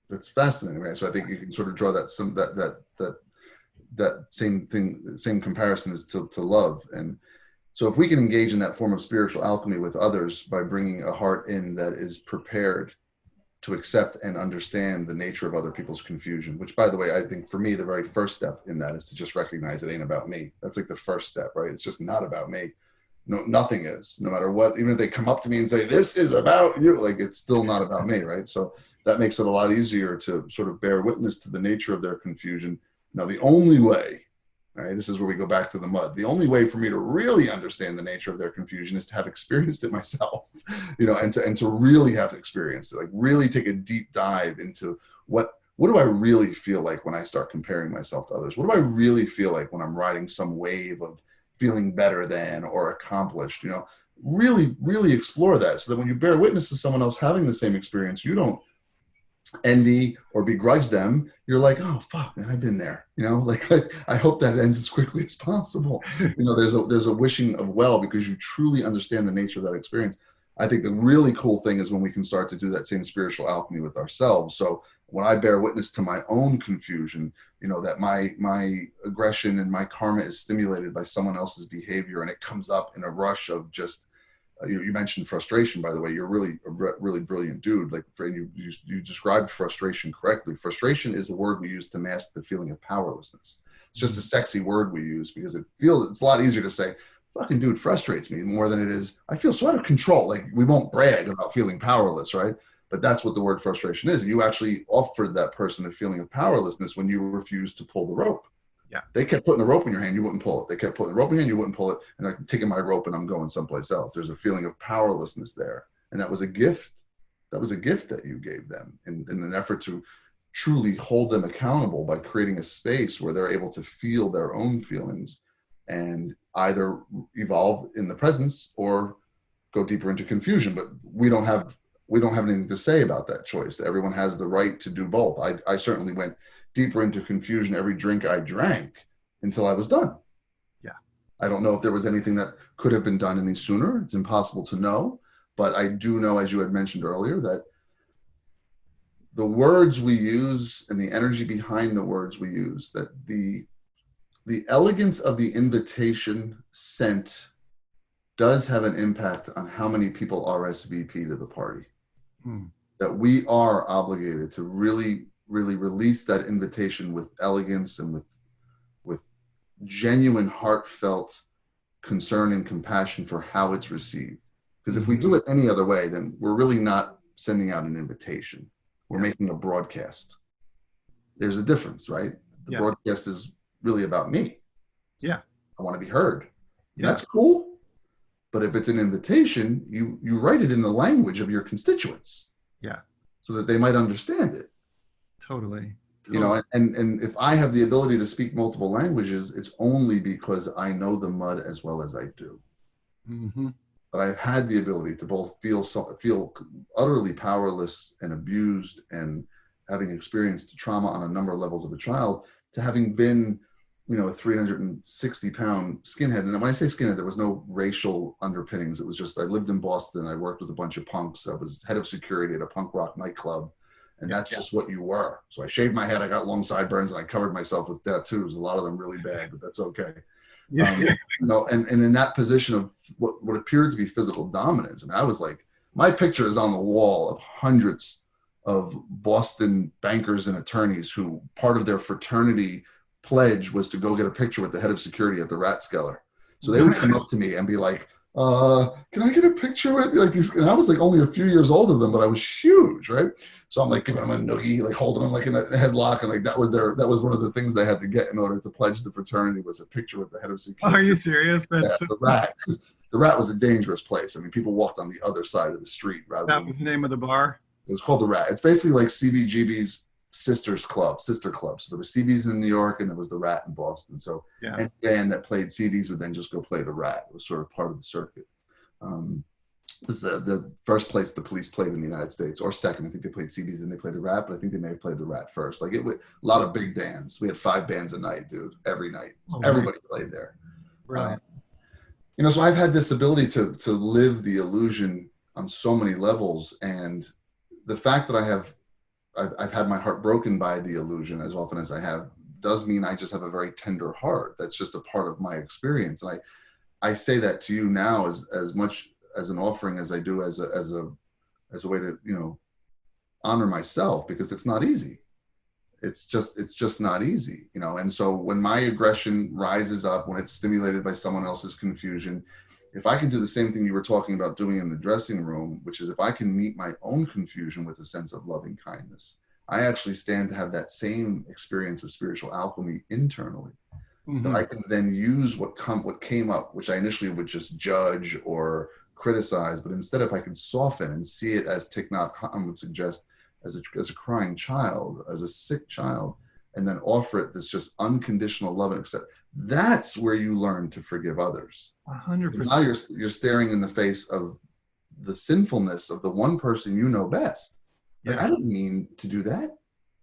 That's fascinating, right? So I think you can sort of draw that same comparison as to love. And so if we can engage in that form of spiritual alchemy with others by bringing a heart in that is prepared to accept and understand the nature of other people's confusion, which, by the way, I think for me, the very first step in that is to just recognize it ain't about me. That's like the first step, right? It's just not about me. No, nothing is, no matter what. Even if they come up to me and say, this is about you, like, it's still not about me, right? So that makes it a lot easier to sort of bear witness to the nature of their confusion. Now, the only way, right, this is where we go back to the mud. The only way for me to really understand the nature of their confusion is to have experienced it myself, and to really have experienced it, like really take a deep dive into what do I really feel like when I start comparing myself to others? What do I really feel like when I'm riding some wave of feeling better than or accomplished? really, really explore that, so that when you bear witness to someone else having the same experience, you don't envy or begrudge them. You're like, oh fuck, man, I've been there. Like I hope that ends as quickly as possible. There's a wishing of well, because you truly understand the nature of that experience. I think the really cool thing is when we can start to do that same spiritual alchemy with ourselves. So when I bear witness to my own confusion, that my aggression and my karma is stimulated by someone else's behavior, and it comes up in a rush of just, you mentioned frustration, by the way. You're really a really brilliant dude. Like, you described frustration correctly. Frustration is a word we use to mask the feeling of powerlessness. It's just a sexy word we use because it's a lot easier to say, fucking dude frustrates me, more than it is, I feel so out of control. Like, we won't brag about feeling powerless, right? But that's what the word frustration is. And you actually offered that person a feeling of powerlessness when you refused to pull the rope. Yeah. They kept putting the rope in your hand, you wouldn't pull it. They kept putting the rope in your hand, you wouldn't pull it. And I'm taking my rope and I'm going someplace else. There's a feeling of powerlessness there. And that was a gift. That was a gift that you gave them in an effort to truly hold them accountable by creating a space where they're able to feel their own feelings and either evolve in the presence or go deeper into confusion. But we don't have anything to say about that choice. Everyone has the right to do both. I certainly went deeper into confusion every drink I drank until I was done. Yeah. I don't know if there was anything that could have been done any sooner. It's impossible to know. But I do know, as you had mentioned earlier, that the words we use and the energy behind the words we use, that the elegance of the invitation sent does have an impact on how many people RSVP to the party. That we are obligated to really, really release that invitation with elegance and with genuine, heartfelt concern and compassion for how it's received. Because if we do it any other way, then we're really not sending out an invitation. We're making a broadcast. There's a difference, right? The broadcast is really about me. Yeah. I want to be heard. Yeah. That's cool. But if it's an invitation, you write it in the language of your constituents. Yeah. So that they might understand it. Totally. And if I have the ability to speak multiple languages, it's only because I know the mud as well as I do. But I've had the ability to both feel utterly powerless and abused, and having experienced trauma on a number of levels of a child, to having been, a 360-pound skinhead. And when I say skinhead, there was no racial underpinnings. It was just, I lived in Boston. I worked with a bunch of punks. I was head of security at a punk rock nightclub. And that's just what you were. So I shaved my head. I got long sideburns, and I covered myself with tattoos. A lot of them really bad, but that's okay. And in that position of what appeared to be physical dominance, I mean, I was like, my picture is on the wall of hundreds of Boston bankers and attorneys who part of their fraternity pledge was to go get a picture with the head of security at the Rathskeller. So they would come up to me and be like, can I get a picture with you? Like these, and I was like only a few years older than them, but I was huge, right? So I'm like giving them a noogie, like holding them like in a headlock, and like that was one of the things they had to get in order to pledge the fraternity, was a picture with the head of security. Are you serious? That's the Rat. The Rat was a dangerous place. I mean, people walked on the other side of the street rather than. That was the name of the bar? It was called the Rat. It's basically like CBGB's sister club. So there was CB's in New York, and there was the Rat in Boston. So any band that played CB's would then just go play the Rat. It was sort of part of the circuit. This is the first place the Police played in the United States, or second. I think they played CB's, then they played the Rat, but I think they may have played the Rat first. Like a lot of big bands. We had 5 bands a night, dude, every night. So everybody played there. Right. So I've had this ability to live the illusion on so many levels, and the fact that I've had my heart broken by the illusion as often as I have does mean I just have a very tender heart. That's just a part of my experience, and I say that to you now as much as an offering as I do as a way to honor myself, because it's not easy. It's just not easy, And so when my aggression rises up, when it's stimulated by someone else's confusion, if I can do the same thing you were talking about doing in the dressing room, which is if I can meet my own confusion with a sense of loving kindness, I actually stand to have that same experience of spiritual alchemy internally. That I can then use what came up, which I initially would just judge or criticize, but instead, if I could soften and see it as Thich Nhat Hanh would suggest, as a crying child, as a sick child, and then offer it this just unconditional love and accept. That's where you learn to forgive others. 100%. Now you're staring in the face of the sinfulness of the one person you know best. Like, Yeah. I didn't mean to do that.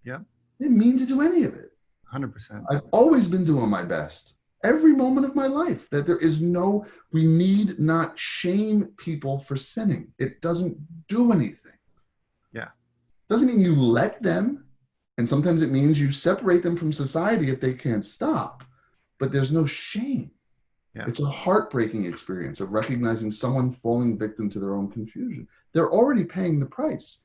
Yeah. I didn't mean to do any of it. 100%. I've always been doing my best every moment of my life. That there is no, we need not shame people for sinning. It doesn't do anything. Yeah. Doesn't mean you let them. And sometimes it means you separate them from society if they can't stop. But there's no shame. Yeah. It's a heartbreaking experience of recognizing someone falling victim to their own confusion. They're already paying the price.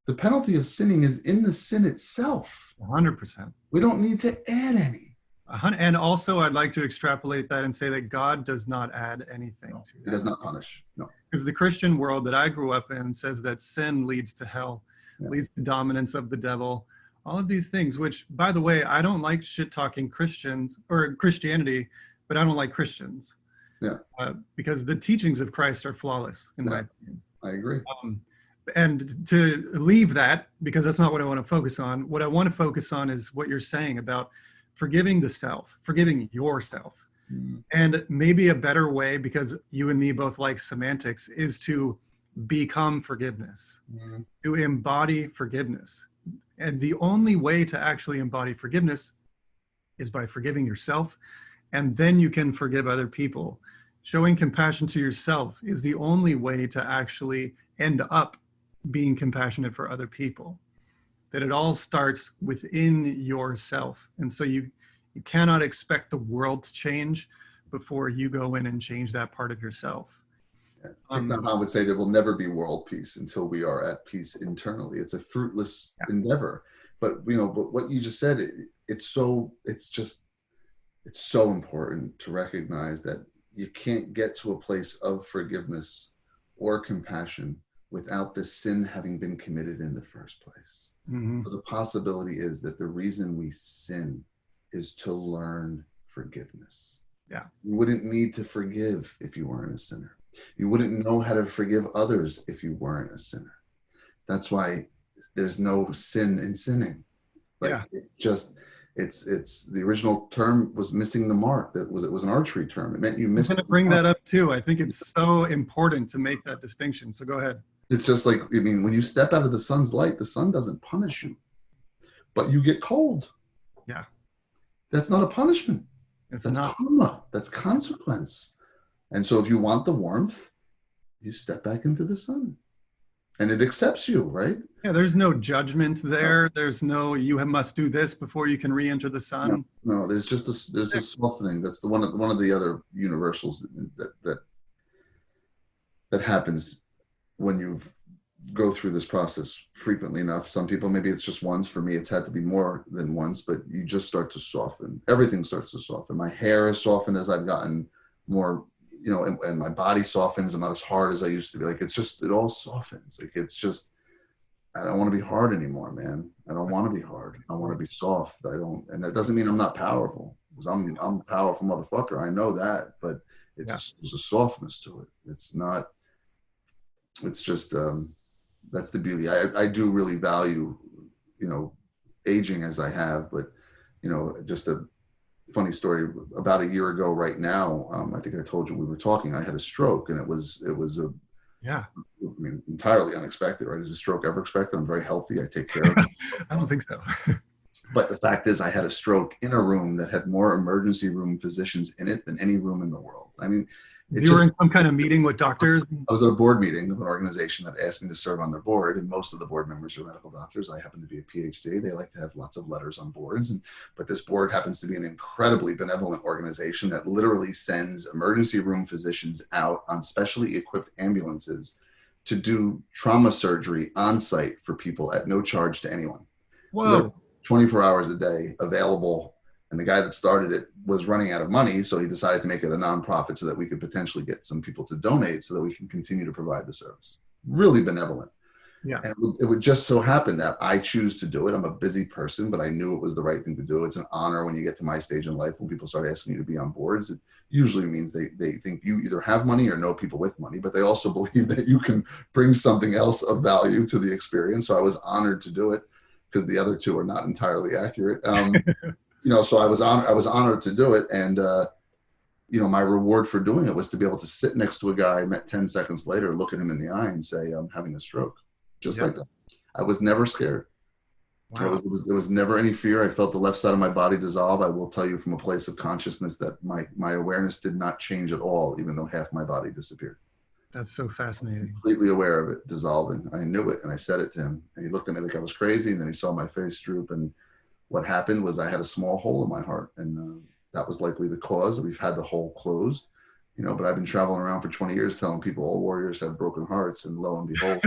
The penalty of sinning is in the sin itself. 100%. We don't need to add any. And also, I'd like to extrapolate that and say that God does not add anything to that. He does not punish. No. Because the Christian world that I grew up in says that sin leads to hell, leads to dominance of the devil, all of these things, which, by the way, I don't like shit-talking Christians or Christianity, but I don't like Christians. Yeah. Because the teachings of Christ are flawless, in my opinion. I agree. And to leave that, because that's not what I want to focus on, what I want to focus on is what you're saying about forgiving the self, forgiving yourself. And maybe a better way, because you and me both like semantics, is to become forgiveness, to embody forgiveness. And the only way to actually embody forgiveness is by forgiving yourself, and then you can forgive other people. Showing compassion to yourself is the only way to actually end up being compassionate for other people. That it all starts within yourself. And so you cannot expect the world to change before you go in and change that part of yourself. Thich Nhat Hanh would say there will never be world peace until we are at peace internally. It's a fruitless endeavor. But but what you just said, it's so important to recognize that you can't get to a place of forgiveness or compassion without the sin having been committed in the first place. So the possibility is that the reason we sin is to learn forgiveness. Yeah. You wouldn't need to forgive if you weren't a sinner. You wouldn't know how to forgive others if you weren't a sinner. That's why there's no sin in sinning. It's just, it's the original term was missing the mark. It was an archery term. It meant you missed. I'm going to bring that up too. I think it's so important to make that distinction. So go ahead. It's just like, when you step out of the sun's light, the sun doesn't punish you, but you get cold. Yeah. That's not a punishment. That's not karma. That's consequence. And so if you want the warmth, you step back into the sun and it accepts you, right? Yeah, there's no judgment there. There's no, you must do this before you can re-enter the sun. No, there's just there's a softening. That's one of the other universals that happens when you go through this process frequently enough. Some people, maybe it's just once. For me, it's had to be more than once, but you just start to soften. Everything starts to soften. My hair has softened as I've gotten more, and my body softens. I'm not as hard as I used to be. Like, it all softens. Like, it's just, I don't want to be hard anymore, man. I don't want to be hard. I want to be soft. And that doesn't mean I'm not powerful, because I'm a powerful motherfucker. I know that, but there's a softness to it. It's just, that's the beauty. I do really value, aging as I have, but, just a funny story. About a year ago right now, I think I told you we were talking, I had a stroke, and it was entirely unexpected, right? Is a stroke ever expected? I'm very healthy. I take care of it. I don't think so. But the fact is, I had a stroke in a room that had more emergency room physicians in it than any room in the world. I mean, you were in some kind of meeting with doctors? I was at a board meeting of an organization that asked me to serve on their board, and most of the board members are medical doctors. I happen to be a PhD. They like to have lots of letters on boards, but this board happens to be an incredibly benevolent organization that literally sends emergency room physicians out on specially equipped ambulances to do trauma surgery on site for people at no charge to anyone. Whoa. 24 hours a day available. And the guy that started it was running out of money, so he decided to make it a nonprofit so that we could potentially get some people to donate so that we can continue to provide the service. Really benevolent. Yeah. And it would just so happen that I choose to do it. I'm a busy person, but I knew it was the right thing to do. It's an honor when you get to my stage in life when people start asking you to be on boards. It usually means they think you either have money or know people with money, but they also believe that you can bring something else of value to the experience. So I was honored to do it, because the other two are not entirely accurate. So I was honored to do it. And, my reward for doing it was to be able to sit next to a guy I met 10 seconds later, look at him in the eye and say, I'm having a stroke. Just like that. I was never scared. Wow. There was never any fear. I felt the left side of my body dissolve. I will tell you from a place of consciousness that my awareness did not change at all, even though half my body disappeared. That's so fascinating. Completely aware of it dissolving. I knew it, and I said it to him, and he looked at me like I was crazy, and then he saw my face droop, and what happened was I had a small hole in my heart, and that was likely the cause. We've had the hole closed, but I've been traveling around for 20 years telling people all warriors have broken hearts, and lo and behold,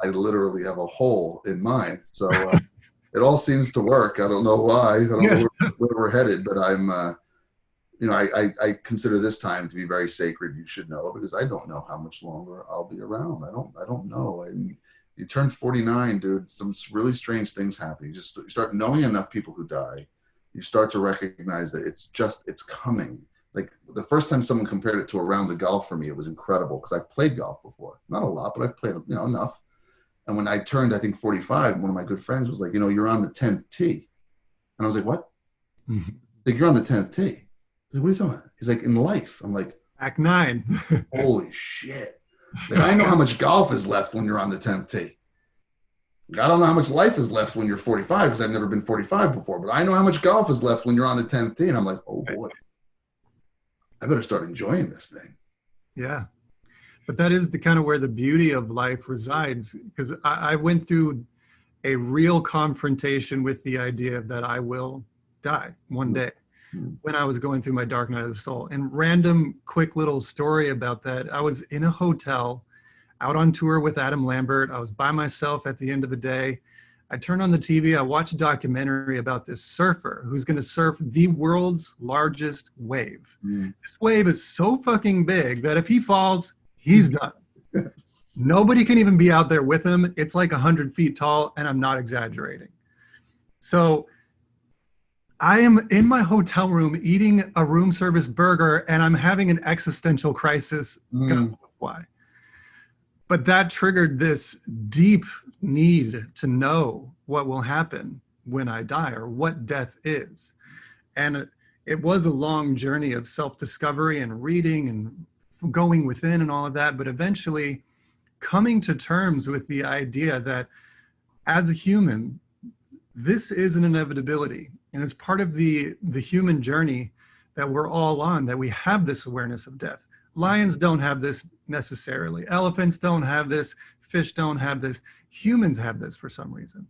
I literally have a hole in mine. So it all seems to work. I don't know why. I don't know where we're headed, but I'm, I consider this time to be very sacred. You should know, because I don't know how much longer I'll be around. I don't know. I mean, you turn 49, dude, some really strange things happen. You start knowing enough people who die. You start to recognize that it's coming. Like the first time someone compared it to a round of golf for me, it was incredible, because I've played golf before. Not a lot, but I've played, enough. And when I turned, I think 45, one of my good friends was like, you're on the 10th tee. And I was like, what? Like, you're on the 10th tee. I was like, what are you talking about? He's like, in life. I'm like, Act 9. Holy shit. Like, I know how much golf is left when you're on the 10th tee. I don't know how much life is left when you're 45, because I've never been 45 before, but I know how much golf is left when you're on the 10th tee. And I'm like, oh boy, I better start enjoying this thing. Yeah. But that is the kind of where the beauty of life resides, because I went through a real confrontation with the idea that I will die one day when I was going through my dark night of the soul. And random quick little story about that. I was in a hotel out on tour with Adam Lambert. I was by myself at the end of the day. I turned on the TV. I watched a documentary about this surfer who's going to surf the world's largest wave. This wave is so fucking big that if he falls, he's done. Yes. Nobody can even be out there with him. It's like 100 feet tall, and I'm not exaggerating. So I am in my hotel room eating a room service burger, and I'm having an existential crisis. God knows why. But that triggered this deep need to know what will happen when I die, or what death is. And it was a long journey of self-discovery and reading and going within and all of that, but eventually coming to terms with the idea that as a human, this is an inevitability. And it's part of the human journey that we're all on, that we have this awareness of death. Lions don't have this necessarily. Elephants don't have this. Fish don't have this. Humans have this for some reason.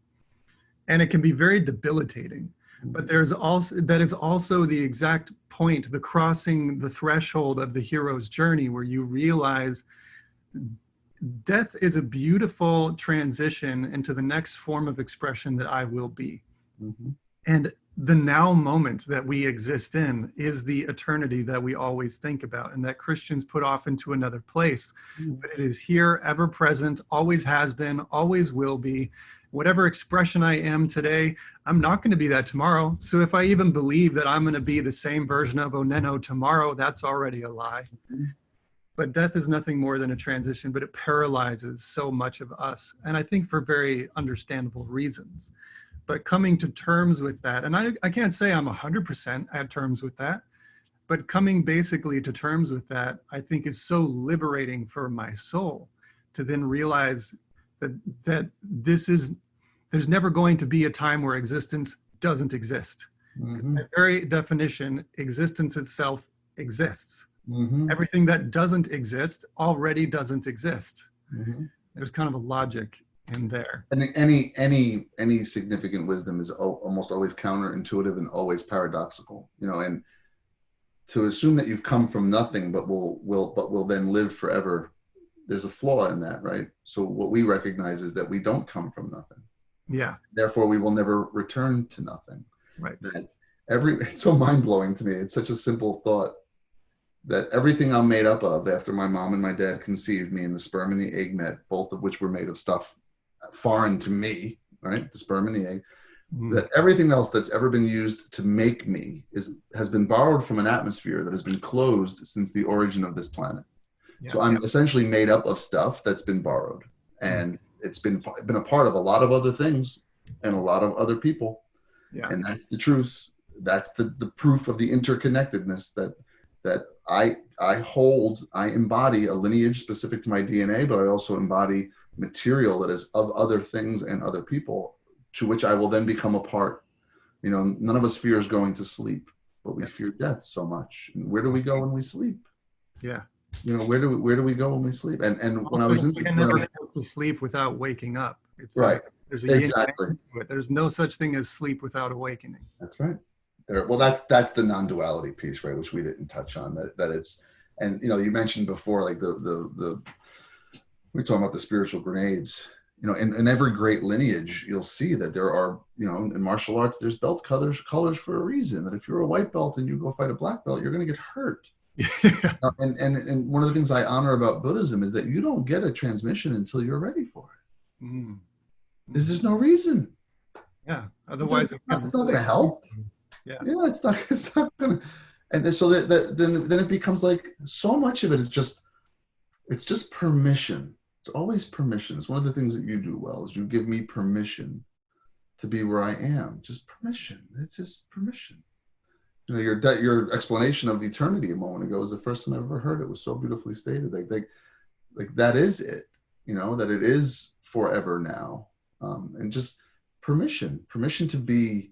And it can be very debilitating. But that is also the exact point, the crossing the threshold of the hero's journey, where you realize death is a beautiful transition into the next form of expression that I will be. And the now moment that we exist in is the eternity that we always think about, and that Christians put off into another place. But it is here, ever present, always has been, always will be. Whatever expression I am today, I'm not going to be that tomorrow. So if I even believe that I'm going to be the same version of OnenO tomorrow, that's already a lie. But death is nothing more than a transition, but it paralyzes so much of us. And I think for very understandable reasons. But coming to terms with that, and I can't say I'm 100% at terms with that, but coming basically to terms with that, I think is so liberating for my soul to then realize that there's never going to be a time where existence doesn't exist. By very definition, existence itself exists. Everything that doesn't exist already doesn't exist. There's kind of a logic in there. And any significant wisdom is almost always counterintuitive and always paradoxical, and to assume that you've come from nothing but will then live forever, there's a flaw in that, right? So what we recognize is that we don't come from nothing. Yeah. Therefore, we will never return to nothing. Right. It's so mind-blowing to me. It's such a simple thought that everything I'm made up of after my mom and my dad conceived me and the sperm and the egg met, both of which were made of stuff foreign to me, right? The sperm and the egg. That everything else that's ever been used to make me has been borrowed from an atmosphere that has been closed since the origin of this planet. Yeah, so I'm essentially made up of stuff that's been borrowed, and it's been a part of a lot of other things and a lot of other people. Yeah. And that's the truth. that's the proof of the interconnectedness that I embody a lineage specific to my DNA, but I also embody material that is of other things and other people, to which I will then become a part. You know, none of us fears going to sleep, but we fear death so much. And where do we go when we sleep? Yeah. You know, where do we go when we sleep? And when I Also, was in you can never go to sleep without waking up. It's right, there's a yin exactly. yang to it. There's no such thing as sleep without awakening. That's right. There, well, that's the non-duality piece, right? Which we didn't touch on. That it's, and you know, you mentioned before, like the we're talking about the spiritual grenades. You know, in every great lineage, you'll see that there are, you know, in martial arts, there's belt colors for a reason. That if you're a white belt and you go fight a black belt, you're going to get hurt. Yeah. And one of the things I honor about Buddhism is that you don't get a transmission until you're ready for it. Mm. There's just no reason. Yeah. Otherwise, it's not going to help. Yeah. Yeah, it's not going to. And so then it becomes like so much of it is just, it's just permission. It's always permission. It's one of the things that you do well is you give me permission to be where I am. Just permission. It's just permission. You know, your explanation of eternity a moment ago was the first time I've ever heard it. It was so beautifully stated. Like that is it. You know, that it is forever now, and just permission to be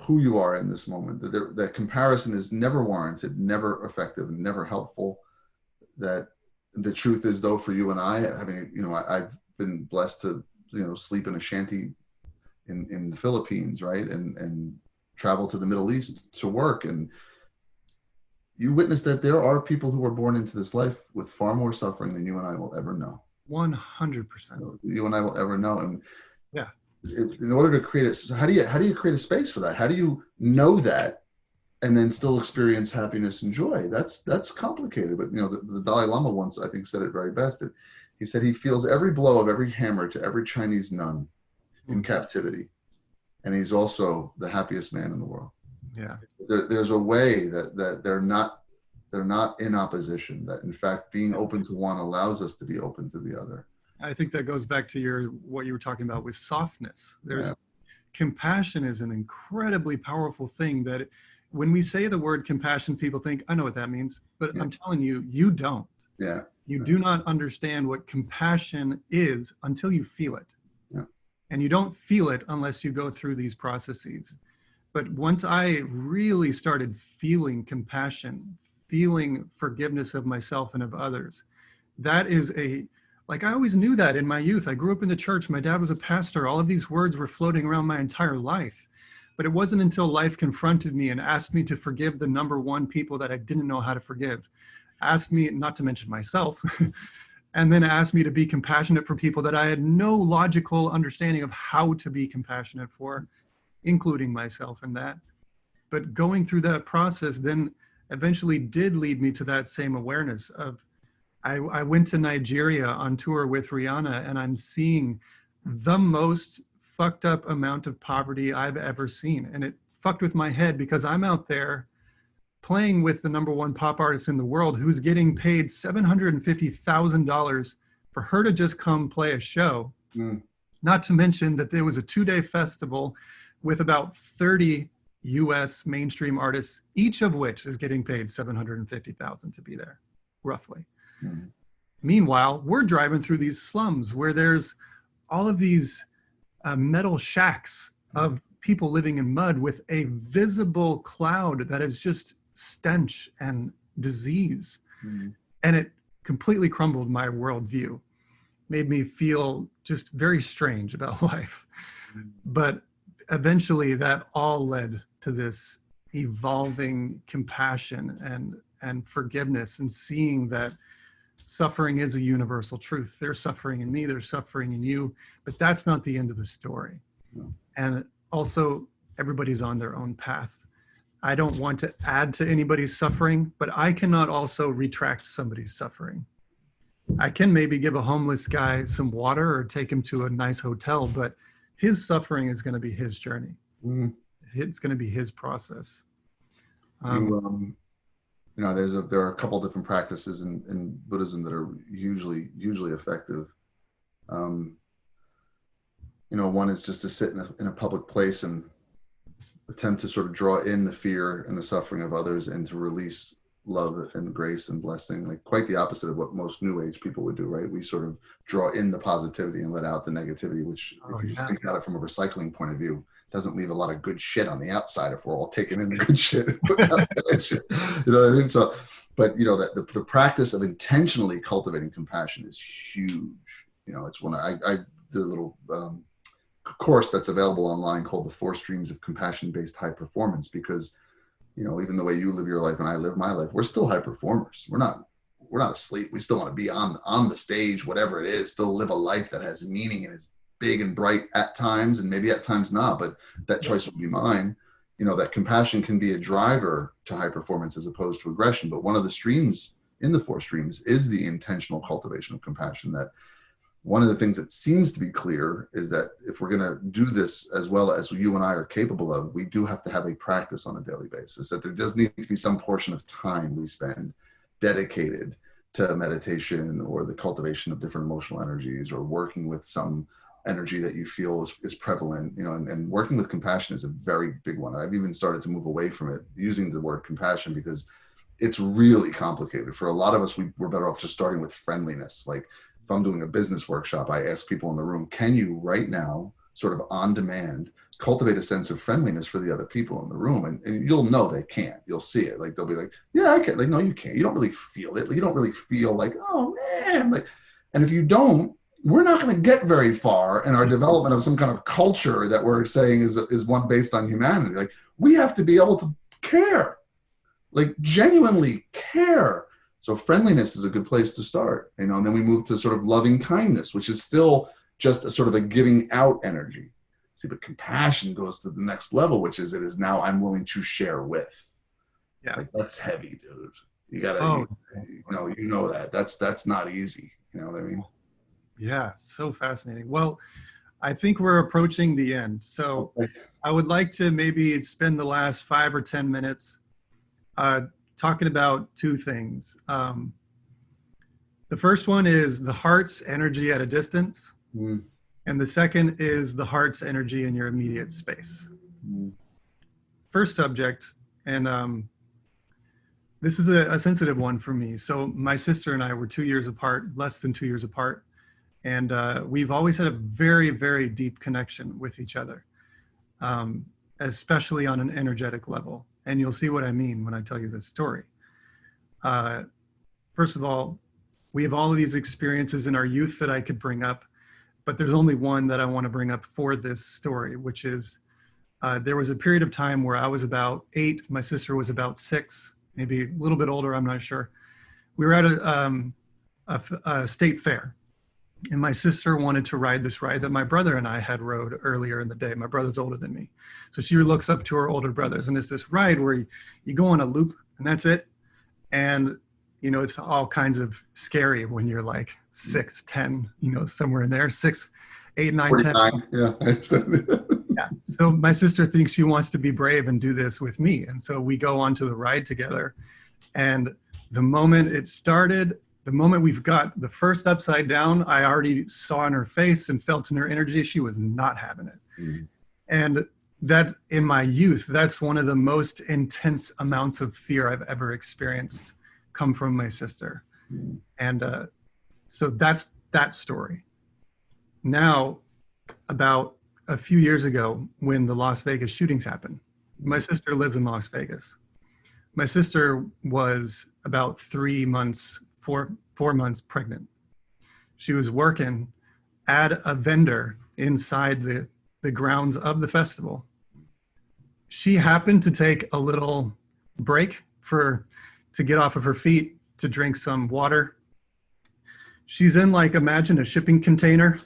who you are in this moment. That comparison is never warranted, never effective, never helpful. That the truth is, though, for you and I, having, you know, I've been blessed to, you know, sleep in a shanty in the Philippines, right, and travel to the Middle East to work, and you witness that there are people who are born into this life with far more suffering than you and I will ever know. 100%. You and I will ever know. And yeah, in order to create it, so how do you create a space for that? How do you know that and then still experience happiness and joy? That's complicated. But you know, the Dalai Lama once, I think, said it very best. That he said he feels every blow of every hammer to every Chinese nun in captivity, and he's also the happiest man in the world. Yeah. There's a way that they're not in opposition. That in fact, being open to one allows us to be open to the other. I think that goes back to what you were talking about with softness. There's compassion is an incredibly powerful thing that when we say the word compassion, people think, I know what that means, but I'm telling you, you don't. Yeah. You do not understand what compassion is until you feel it. Yeah. And you don't feel it unless you go through these processes. But once I really started feeling compassion, feeling forgiveness of myself and of others, that is like I always knew that in my youth. I grew up in the church. My dad was a pastor. All of these words were floating around my entire life. But it wasn't until life confronted me and asked me to forgive the number one people that I didn't know how to forgive. Asked me, not to mention myself, and then asked me to be compassionate for people that I had no logical understanding of how to be compassionate for, including myself in that. But going through that process then eventually did lead me to that same awareness of, I went to Nigeria on tour with Rihanna, and I'm seeing the most fucked up amount of poverty I've ever seen. And it fucked with my head because I'm out there playing with the number one pop artist in the world who's getting paid $750,000 for her to just come play a show. Not to mention that there was a 2-day festival with about 30 US mainstream artists, each of which is getting paid $750,000 to be there, roughly. Meanwhile, we're driving through these slums where there's all of these metal shacks of people living in mud with a visible cloud that is just stench and disease. And it completely crumbled my worldview, made me feel just very strange about life. But eventually that all led to this evolving compassion and forgiveness, and seeing that suffering is a universal truth. There's suffering in me, there's suffering in you, but that's not the end of the story. And also, everybody's on their own path. I don't want to add to anybody's suffering, but I cannot also retract somebody's suffering. I can maybe give a homeless guy some water or take him to a nice hotel, but his suffering is going to be his journey. It's going to be his process. You know, there are a couple different practices in Buddhism that are usually effective. You know, one is just to sit in a public place and attempt to sort of draw in the fear and the suffering of others and to release love and grace and blessing, like quite the opposite of what most New Age people would do, right? We sort of draw in the positivity and let out the negativity, which if you just think about it from a recycling point of view, doesn't leave a lot of good shit on the outside if we're all taking in the good shit and putting out the bad shit. You know what I mean? So, but you know, that the practice of intentionally cultivating compassion is huge. You know, it's one I did a little course that's available online called the 4 Streams of Compassion-Based High Performance, because you know, even the way you live your life and I live my life, we're still high performers. We're not asleep. We still want to be on the stage, whatever it is, still live a life that has meaning and is big and bright at times, and maybe at times not, but that choice will be mine. You know, that compassion can be a driver to high performance as opposed to aggression. But one of the streams in the 4 streams is the intentional cultivation of compassion. That one of the things that seems to be clear is that if we're going to do this as well as you and I are capable of, we do have to have a practice on a daily basis, that there does need to be some portion of time we spend dedicated to meditation or the cultivation of different emotional energies, or working with some energy that you feel is prevalent, you know, and working with compassion is a very big one. I've even started to move away from it, using the word compassion, because it's really complicated. For a lot of us, we're better off just starting with friendliness. Like, if I'm doing a business workshop, I ask people in the room, can you right now, sort of on demand, cultivate a sense of friendliness for the other people in the room? And you'll know they can't. You'll see it. Like, they'll be like, yeah, I can. Like, no, you can't. You don't really feel it. Like, you don't really feel like, oh man. Like, and if you don't, we're not going to get very far in our development of some kind of culture that we're saying is one based on humanity. Like, we have to be able to care, like genuinely care. So friendliness is a good place to start, you know, and then we move to sort of loving kindness, which is still just a sort of a giving out energy. See, but compassion goes to the next level, which is, it is now I'm willing to share with. Yeah, like, that's heavy, dude. You gotta, you know that that's not easy. You know what I mean? Yeah, so fascinating. Well, I think we're approaching the end. So I would like to maybe spend the last 5 or 10 minutes talking about 2 things. The first one is the heart's energy at a distance. And the second is the heart's energy in your immediate space. First subject, and this is a sensitive one for me. So my sister and I were 2 years apart, less than 2 years apart. And we've always had a very, very deep connection with each other, especially on an energetic level. And you'll see what I mean when I tell you this story. First of all, we have all of these experiences in our youth that I could bring up, but there's only one that I want to bring up for this story, which is there was a period of time where I was about 8, my sister was about 6, maybe a little bit older, I'm not sure. We were at a state fair, and my sister wanted to ride this ride that my brother and I had rode earlier in the day. My brother's older than me. So she looks up to her older brothers, and it's this ride where you go on a loop and that's it. And, you know, it's all kinds of scary when you're like 6, 10, you know, somewhere in there, 6, 8, 9, 49. 10. Yeah, I understand. Yeah. So my sister thinks she wants to be brave and do this with me. And so we go onto the ride together. And the moment it started, the moment we've got the first upside down, I already saw in her face and felt in her energy, she was not having it. And that, in my youth, that's one of the most intense amounts of fear I've ever experienced come from my sister. And so that's that story. Now, about a few years ago, when the Las Vegas shootings happened, my sister lives in Las Vegas. My sister was about 4 months pregnant. She was working at a vendor inside the grounds of the festival. She happened to take a little break to get off of her feet to drink some water. She's in, like, imagine a shipping container.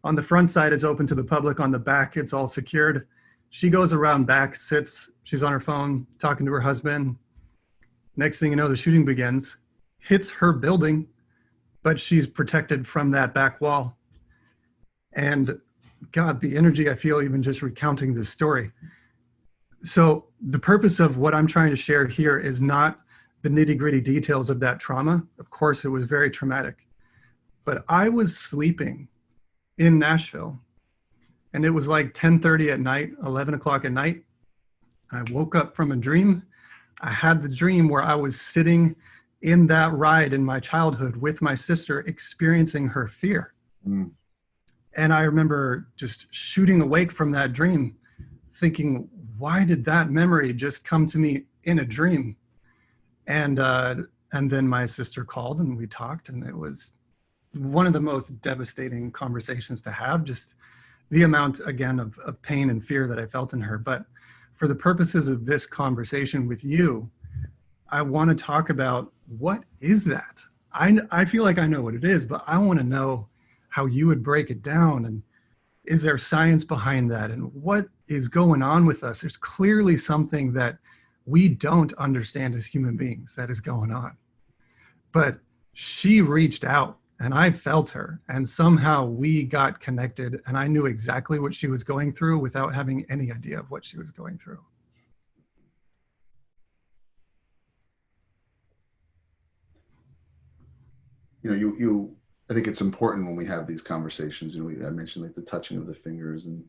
On the front side, it's open to the public. On the back, it's all secured. She goes around back, sits, she's on her phone, talking to her husband. Next thing you know, the shooting begins, hits her building, but she's protected from that back wall. And God, the energy I feel even just recounting this story. So the purpose of what I'm trying to share here is not the nitty-gritty details of that trauma. Of course, it was very traumatic. But I was sleeping in Nashville, and it was like 10:30 at night, 11 o'clock at night, I woke up from a dream. I had the dream where I was sitting in that ride in my childhood with my sister, experiencing her fear. Mm. And I remember just shooting awake from that dream, thinking, why did that memory just come to me in a dream? And then my sister called and we talked, and it was one of the most devastating conversations to have, just the amount, again, of pain and fear that I felt in her. But for the purposes of this conversation with you, I want to talk about, what is that? I feel like I know what it is, but I want to know how you would break it down. And is there science behind that? And what is going on with us? There's clearly something that we don't understand as human beings that is going on. But she reached out and I felt her, and somehow we got connected, and I knew exactly what she was going through without having any idea of what she was going through. You know, you I think it's important when we have these conversations. You know, I mentioned like the touching of the fingers, and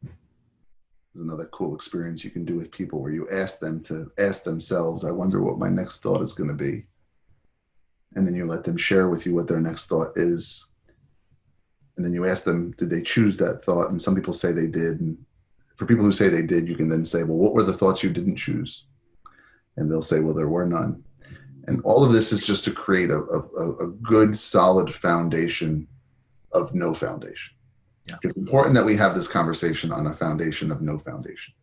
there's another cool experience you can do with people where you ask them to ask themselves, I wonder what my next thought is going to be. And then you let them share with you what their next thought is. And then you ask them, did they choose that thought? And some people say they did. And for people who say they did, you can then say, well, what were the thoughts you didn't choose? And they'll say, well, there were none. And all of this is just to create a good, solid foundation of no foundation. Yeah. It's important that we have this conversation on a foundation of no foundation.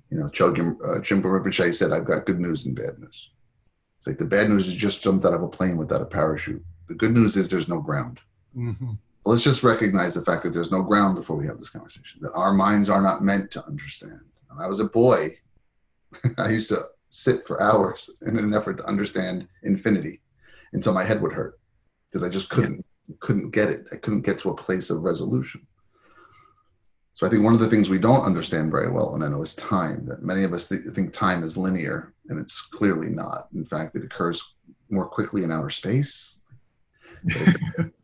You know, Chimpa Rinpoche said, I've got good news and bad news. It's like the bad news is just jumped out of a plane without a parachute. The good news is there's no ground. Mm-hmm. Let's just recognize the fact that there's no ground before we have this conversation, that our minds are not meant to understand. When I was a boy, I used to sit for hours in an effort to understand infinity until my head would hurt, because I just couldn't get it. I couldn't get to a place of resolution. So I think one of the things we don't understand very well, and I know, is time. That many of us think time is linear, and it's clearly not. In fact, it occurs more quickly in outer space.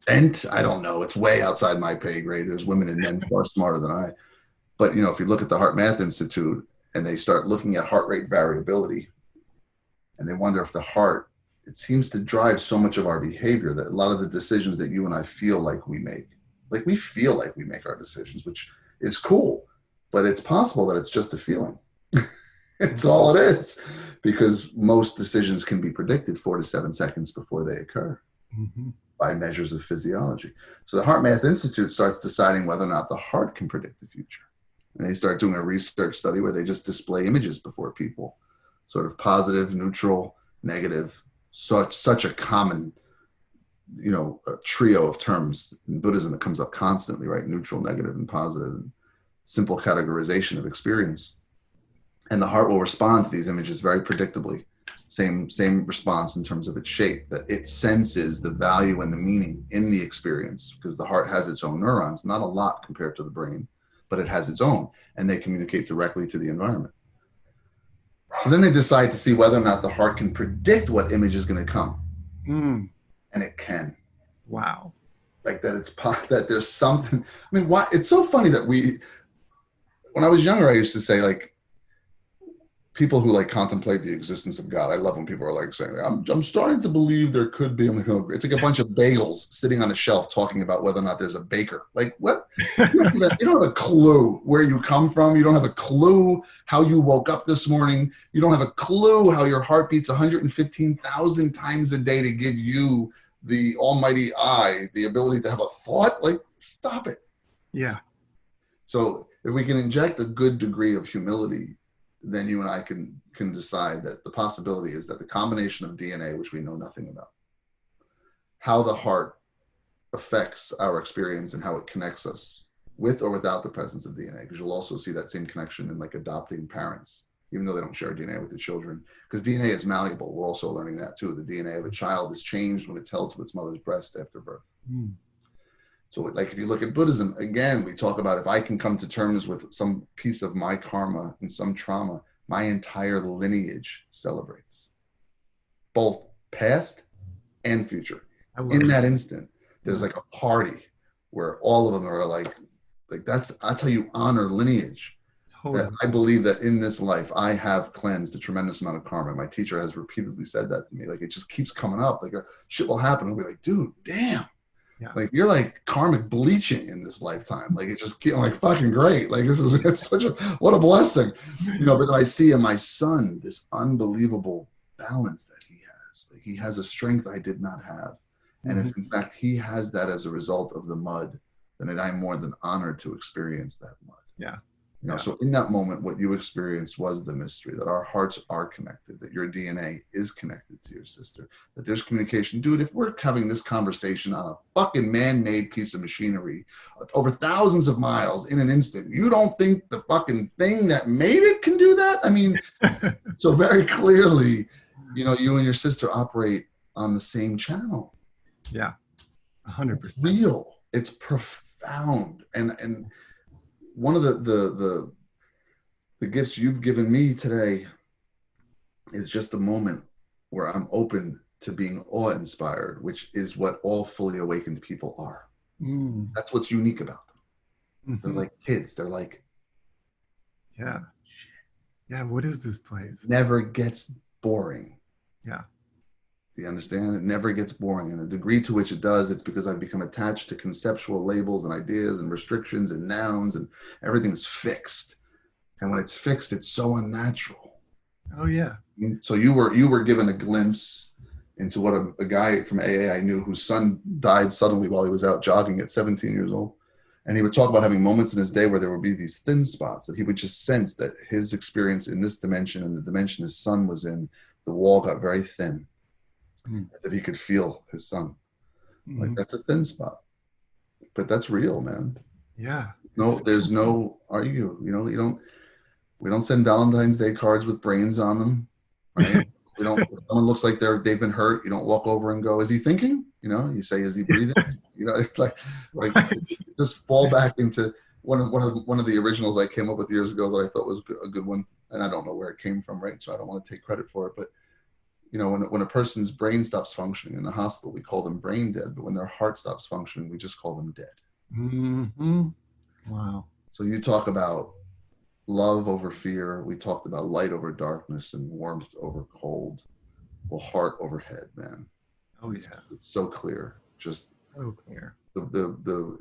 And I don't know, it's way outside my pay grade. There's women and men far smarter than I. But you know, if you look at the Heart Math Institute and they start looking at heart rate variability, and they wonder if the heart, it seems to drive so much of our behavior, that a lot of the decisions that you and I feel like we make our decisions, which is cool, but it's possible that it's just a feeling. It's all it is, because most decisions can be predicted 4 to 7 seconds before they occur. Mm-hmm. By measures of physiology. So the Heart Math Institute starts deciding whether or not the heart can predict the future. And they start doing a research study where they just display images before people, sort of positive, neutral, negative, such a common, you know, a trio of terms in Buddhism that comes up constantly, right? Neutral, negative, and positive, and simple categorization of experience. And the heart will respond to these images very predictably. Same response in terms of its shape, that it senses the value and the meaning in the experience, because the heart has its own neurons, not a lot compared to the brain, but it has its own, and they communicate directly to the environment. So then they decide to see whether or not the heart can predict what image is going to come. And it can. Wow. Like that there's something. I mean, why? It's so funny that when I was younger, I used to say, like, people who like contemplate the existence of God. I love when people are like saying, I'm starting to believe there could be. I'm like, oh, it's like a bunch of bagels sitting on a shelf talking about whether or not there's a baker. Like, what? You don't have a clue where you come from. You don't have a clue how you woke up this morning. You don't have a clue how your heart beats 115,000 times a day to give you, the almighty I, the ability to have a thought. Like, stop it. Yeah. So if we can inject a good degree of humility, then you and I can decide that the possibility is that the combination of DNA, which we know nothing about, how the heart affects our experience and how it connects us with or without the presence of DNA, because you'll also see that same connection in like adopting parents, even though they don't share DNA with the children, because DNA is malleable. We're also learning that too. The DNA of a child is changed when it's held to its mother's breast after birth. So like if you look at Buddhism, again, we talk about, if I can come to terms with some piece of my karma and some trauma, my entire lineage celebrates, both past and future. In that instant, there's like a party where all of them are like that's how you honor lineage. Totally. I believe that in this life, I have cleansed a tremendous amount of karma. My teacher has repeatedly said that to me. Like, it just keeps coming up. Like, shit will happen. I'll be like, dude, damn. Yeah. Like, you're like karmic bleaching in this lifetime. Like, it just keeps, I'm like, fucking great. Like, it's such a, what a blessing. You know, but then I see in my son this unbelievable balance that he has. Like, he has a strength I did not have. And if in fact he has that as a result of the mud, then I'm more than honored to experience that mud. Yeah. You know, so in that moment, what you experienced was the mystery that our hearts are connected, that your DNA is connected to your sister, that there's communication. Dude, if we're having this conversation on a fucking man-made piece of machinery over thousands of miles in an instant, you don't think the fucking thing that made it can do that? I mean, so very clearly, you know, you and your sister operate on the same channel. Yeah, 100%. It's real. It's profound. And one of the gifts you've given me today is just a moment where I'm open to being awe-inspired, which is what all fully awakened people are. That's what's unique about them. They're like kids. They're like, yeah. What is this place? Never gets boring. Yeah. Do you understand? It never gets boring. And the degree to which it does, it's because I've become attached to conceptual labels and ideas and restrictions and nouns, and everything's fixed. And when it's fixed, it's so unnatural. Oh yeah. So you were given a glimpse into what a guy from AA I knew whose son died suddenly while he was out jogging at 17 years old. And he would talk about having moments in his day where there would be these thin spots that he would just sense that his experience in this dimension and the dimension his son was in, the wall got very thin. That he could feel his son. Like, that's a thin spot. But that's real, man. Yeah. No, there's no argue. You know, we don't send Valentine's Day cards with brains on them. Right? We don't, if someone looks like they've been hurt, you don't walk over and go, is he thinking? You know, you say, is he breathing? You know, it's like just fall back into one of the originals I came up with years ago that I thought was a good one. And I don't know where it came from, right? So I don't want to take credit for it. But you know, when a person's brain stops functioning in the hospital, we call them brain dead. But when their heart stops functioning, we just call them dead. Wow. So you talk about love over fear. We talked about light over darkness and warmth over cold. Well, heart over head, man. Oh yeah. It's so clear. Just so clear. The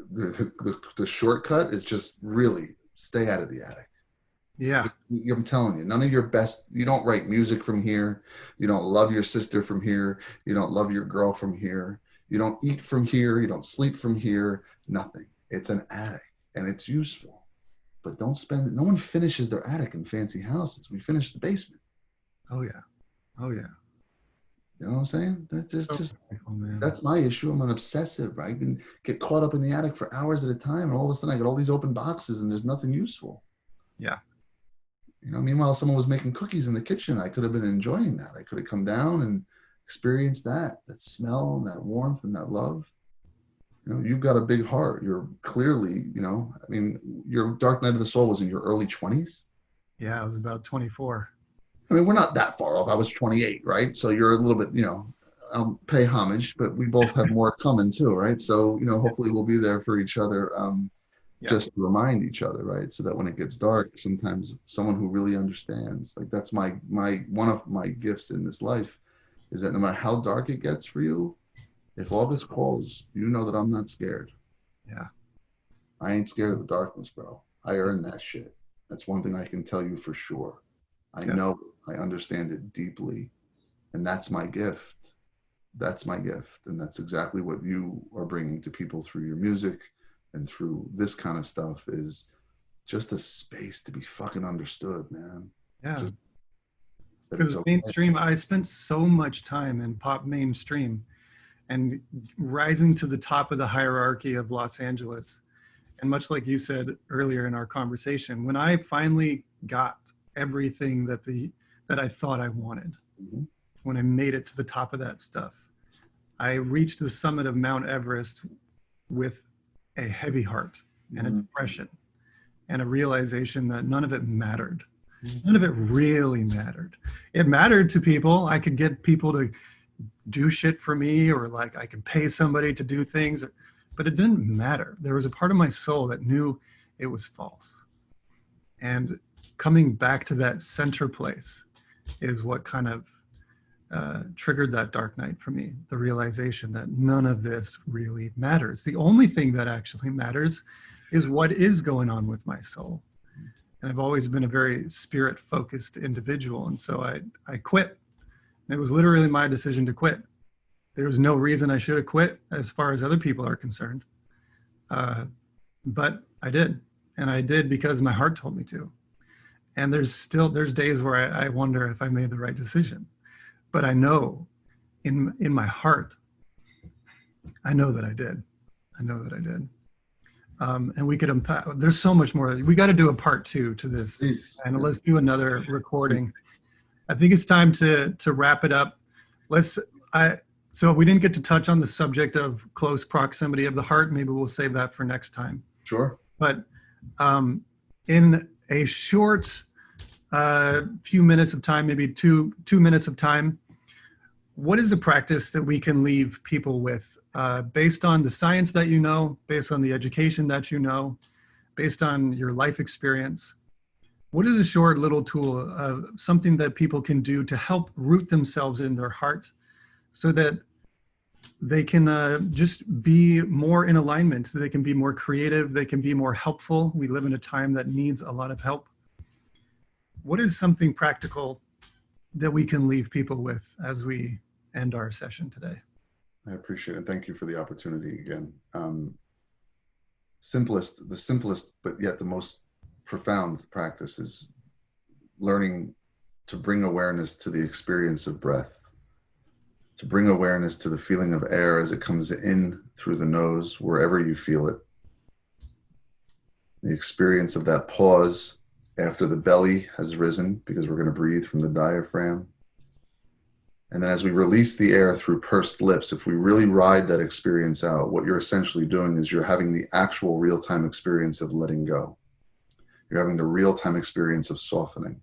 shortcut is just really stay out of the attic. Yeah. I'm telling you, none of your best, you don't write music from here. You don't love your sister from here. You don't love your girl from here. You don't eat from here. You don't sleep from here. Nothing. It's an attic and it's useful. But don't spend, no one finishes their attic in fancy houses. We finish the basement. Oh yeah. Oh yeah. You know what I'm saying? That's just man. That's my issue. I'm an obsessive. I can get caught up in the attic for hours at a time. And all of a sudden I got all these open boxes and there's nothing useful. Yeah. You know, meanwhile, someone was making cookies in the kitchen. I could have been enjoying that. I could have come down and experienced that smell and that warmth and that love. You know, you've got a big heart. You're clearly, you know, I mean, your dark night of the soul was in your early 20s. Yeah, I was about 24. I mean, we're not that far off. I was 28, right? So you're a little bit, you know, I'll pay homage, but we both have more coming too, right? So, you know, hopefully we'll be there for each other. Just to remind each other, right? So that when it gets dark, sometimes someone who really understands, like that's my one of my gifts in this life is that no matter how dark it gets for you, if August calls, you know that I'm not scared. Yeah. I ain't scared of the darkness, bro. I earned that shit. That's one thing I can tell you for sure. I know, I understand it deeply. And that's my gift. That's my gift. And that's exactly what you are bringing to people through your music and through this kind of stuff, is just a space to be fucking understood, man. Yeah. Because mainstream, I spent so much time in pop mainstream and rising to the top of the hierarchy of Los Angeles. And much like you said earlier in our conversation, when I finally got everything that I thought I wanted, when I made it to the top of that stuff, I reached the summit of Mount Everest with a heavy heart and a depression and a realization that none of it mattered. None of it really mattered. It mattered to people. I could get people to do shit for me, or like I could pay somebody to do things, but it didn't matter. There was a part of my soul that knew it was false. And coming back to that center place is what kind of triggered that dark night for me. The realization that none of this really matters. The only thing that actually matters is what is going on with my soul. And I've always been a very spirit-focused individual. And so I quit. And it was literally my decision to quit. There was no reason I should have quit as far as other people are concerned. But I did. And I did because my heart told me to. And there's days where I wonder if I made the right decision. But I know in my heart, I know that I did. I know that I did. And we could unpack, there's so much more. We got to do a part 2 to this. Please. And let's do another recording. I think it's time to wrap it up. So we didn't get to touch on the subject of close proximity of the heart. Maybe we'll save that for next time. Sure. But in a short few minutes of time, maybe two minutes of time, what is a practice that we can leave people with based on the science that you know, based on the education that you know, based on your life experience? What is a short little tool of something that people can do to help root themselves in their heart so that they can just be more in alignment, so they can be more creative, they can be more helpful? We live in a time that needs a lot of help. What is something practical that we can leave people with as we end our session today? I appreciate it. Thank you for the opportunity again. The simplest, but yet the most profound practice is learning to bring awareness to the experience of breath, to bring awareness to the feeling of air as it comes in through the nose, wherever you feel it. The experience of that pause after the belly has risen, because we're going to breathe from the diaphragm. And then as we release the air through pursed lips, if we really ride that experience out, what you're essentially doing is you're having the actual real-time experience of letting go. You're having the real-time experience of softening.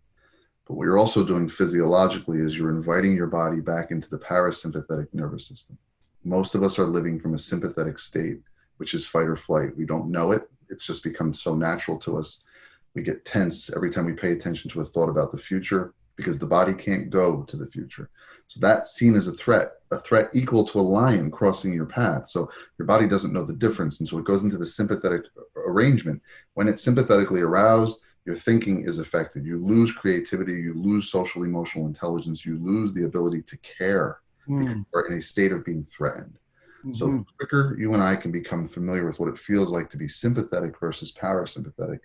But what you're also doing physiologically is you're inviting your body back into the parasympathetic nervous system. Most of us are living from a sympathetic state, which is fight or flight. We don't know it. It's just become so natural to us. We get tense every time we pay attention to a thought about the future because the body can't go to the future. So that's seen as a threat equal to a lion crossing your path. So your body doesn't know the difference. And so it goes into the sympathetic arrangement. When it's sympathetically aroused, your thinking is affected. You lose creativity, you lose social emotional intelligence, you lose the ability to care because you're in a state of being threatened. So the quicker you and I can become familiar with what it feels like to be sympathetic versus parasympathetic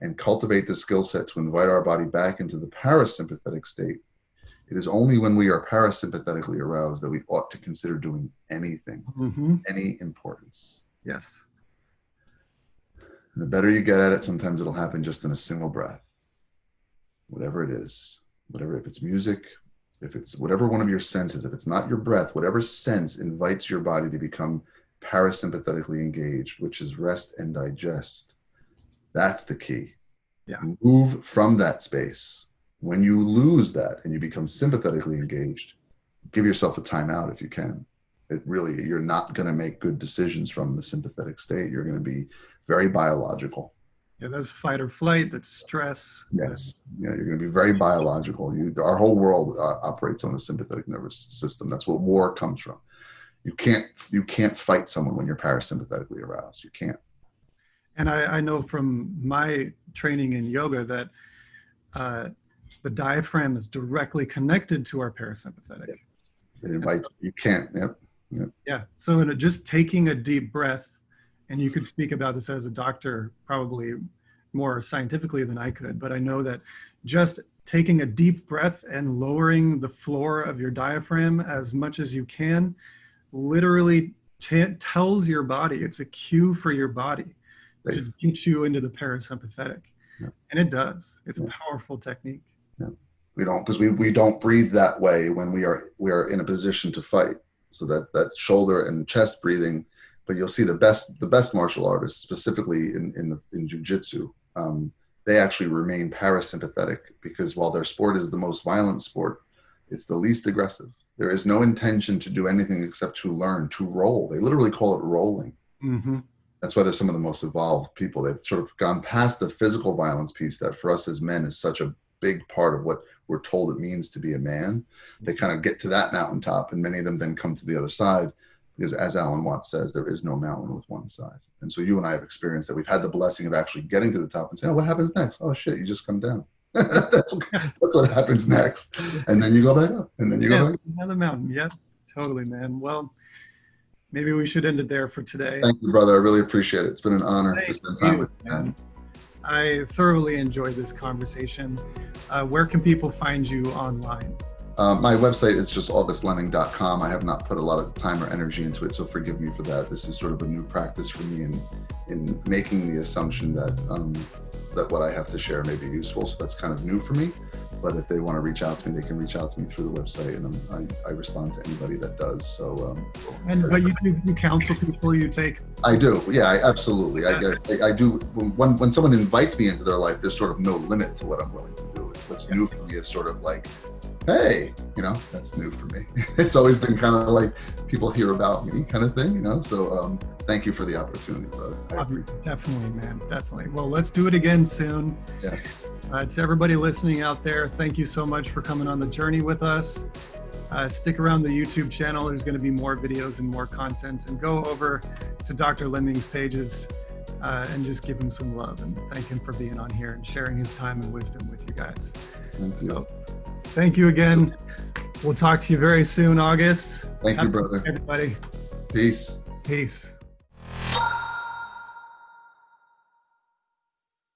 and cultivate the skill set to invite our body back into the parasympathetic state, it is only when we are parasympathetically aroused that we ought to consider doing anything, any importance. Yes. And the better you get at it, sometimes it'll happen just in a single breath. Whatever it is, if it's music, if it's whatever one of your senses, if it's not your breath, whatever sense invites your body to become parasympathetically engaged, which is rest and digest. That's the key. Yeah. Move from that space. When you lose that and you become sympathetically engaged, give yourself a timeout if you can. You're not going to make good decisions from the sympathetic state. You're going to be very biological. Yeah, that's fight or flight, that's stress. Yes. Yeah, you're going to be very biological. Our whole world operates on the sympathetic nervous system. That's what war comes from. You can't fight someone when you're parasympathetically aroused. You can't. And I know from my training in yoga that the diaphragm is directly connected to our parasympathetic. It invites, you can't. Yep. Yeah. So just taking a deep breath, and you could speak about this as a doctor probably more scientifically than I could, but I know that just taking a deep breath and lowering the floor of your diaphragm as much as you can literally tells your body, it's a cue for your body to get you into the parasympathetic. Yeah. And it does. It's a powerful technique. Yeah. We don't breathe that way when we are in a position to fight. So that shoulder and chest breathing, but you'll see the best martial artists, specifically in jiu-jitsu, they actually remain parasympathetic because while their sport is the most violent sport, it's the least aggressive. There is no intention to do anything except to learn to roll. They literally call it rolling. That's why they're some of the most evolved people. They've sort of gone past the physical violence piece that for us as men is such a big part of what we're told it means to be a man. They kind of get to that mountaintop, and many of them then come to the other side, because as Alan Watts says, there is no mountain with one side. And so you and I have experienced that. We've had the blessing of actually getting to the top and saying, oh, what happens next? Oh shit, you just come down. that's what happens next. And then you go back up, and then you go back up. Another mountain. Yep, totally, man. Well, maybe we should end it there for today. Thank you, brother. I really appreciate it. It's been an honor to spend time with you, man. I thoroughly enjoyed this conversation. Where can people find you online? My website is just augustleming.com. I have not put a lot of time or energy into it, so forgive me for that. This is sort of a new practice for me in making the assumption that that what I have to share may be useful. So that's kind of new for me. But if they want to reach out to me, they can reach out to me through the website, and I respond to anybody that does. So, but you counsel people, you take. I do, yeah, absolutely. I do. When someone invites me into their life, there's sort of no limit to what I'm willing to do. What's new for me is sort of like, hey, that's new for me. It's always been kind of like people hear about me kind of thing, So thank you for the opportunity, brother. Definitely, man, definitely. Well, let's do it again soon. Yes. To everybody listening out there, thank you so much for coming on the journey with us. Stick around the YouTube channel. There's going to be more videos and more content. And go over to Dr. Leming's pages and just give him some love and thank him for being on here and sharing his time and wisdom with you guys. Thank you. So, thank you again. We'll talk to you very soon, August. Thank you, brother. Everybody. Peace. Peace.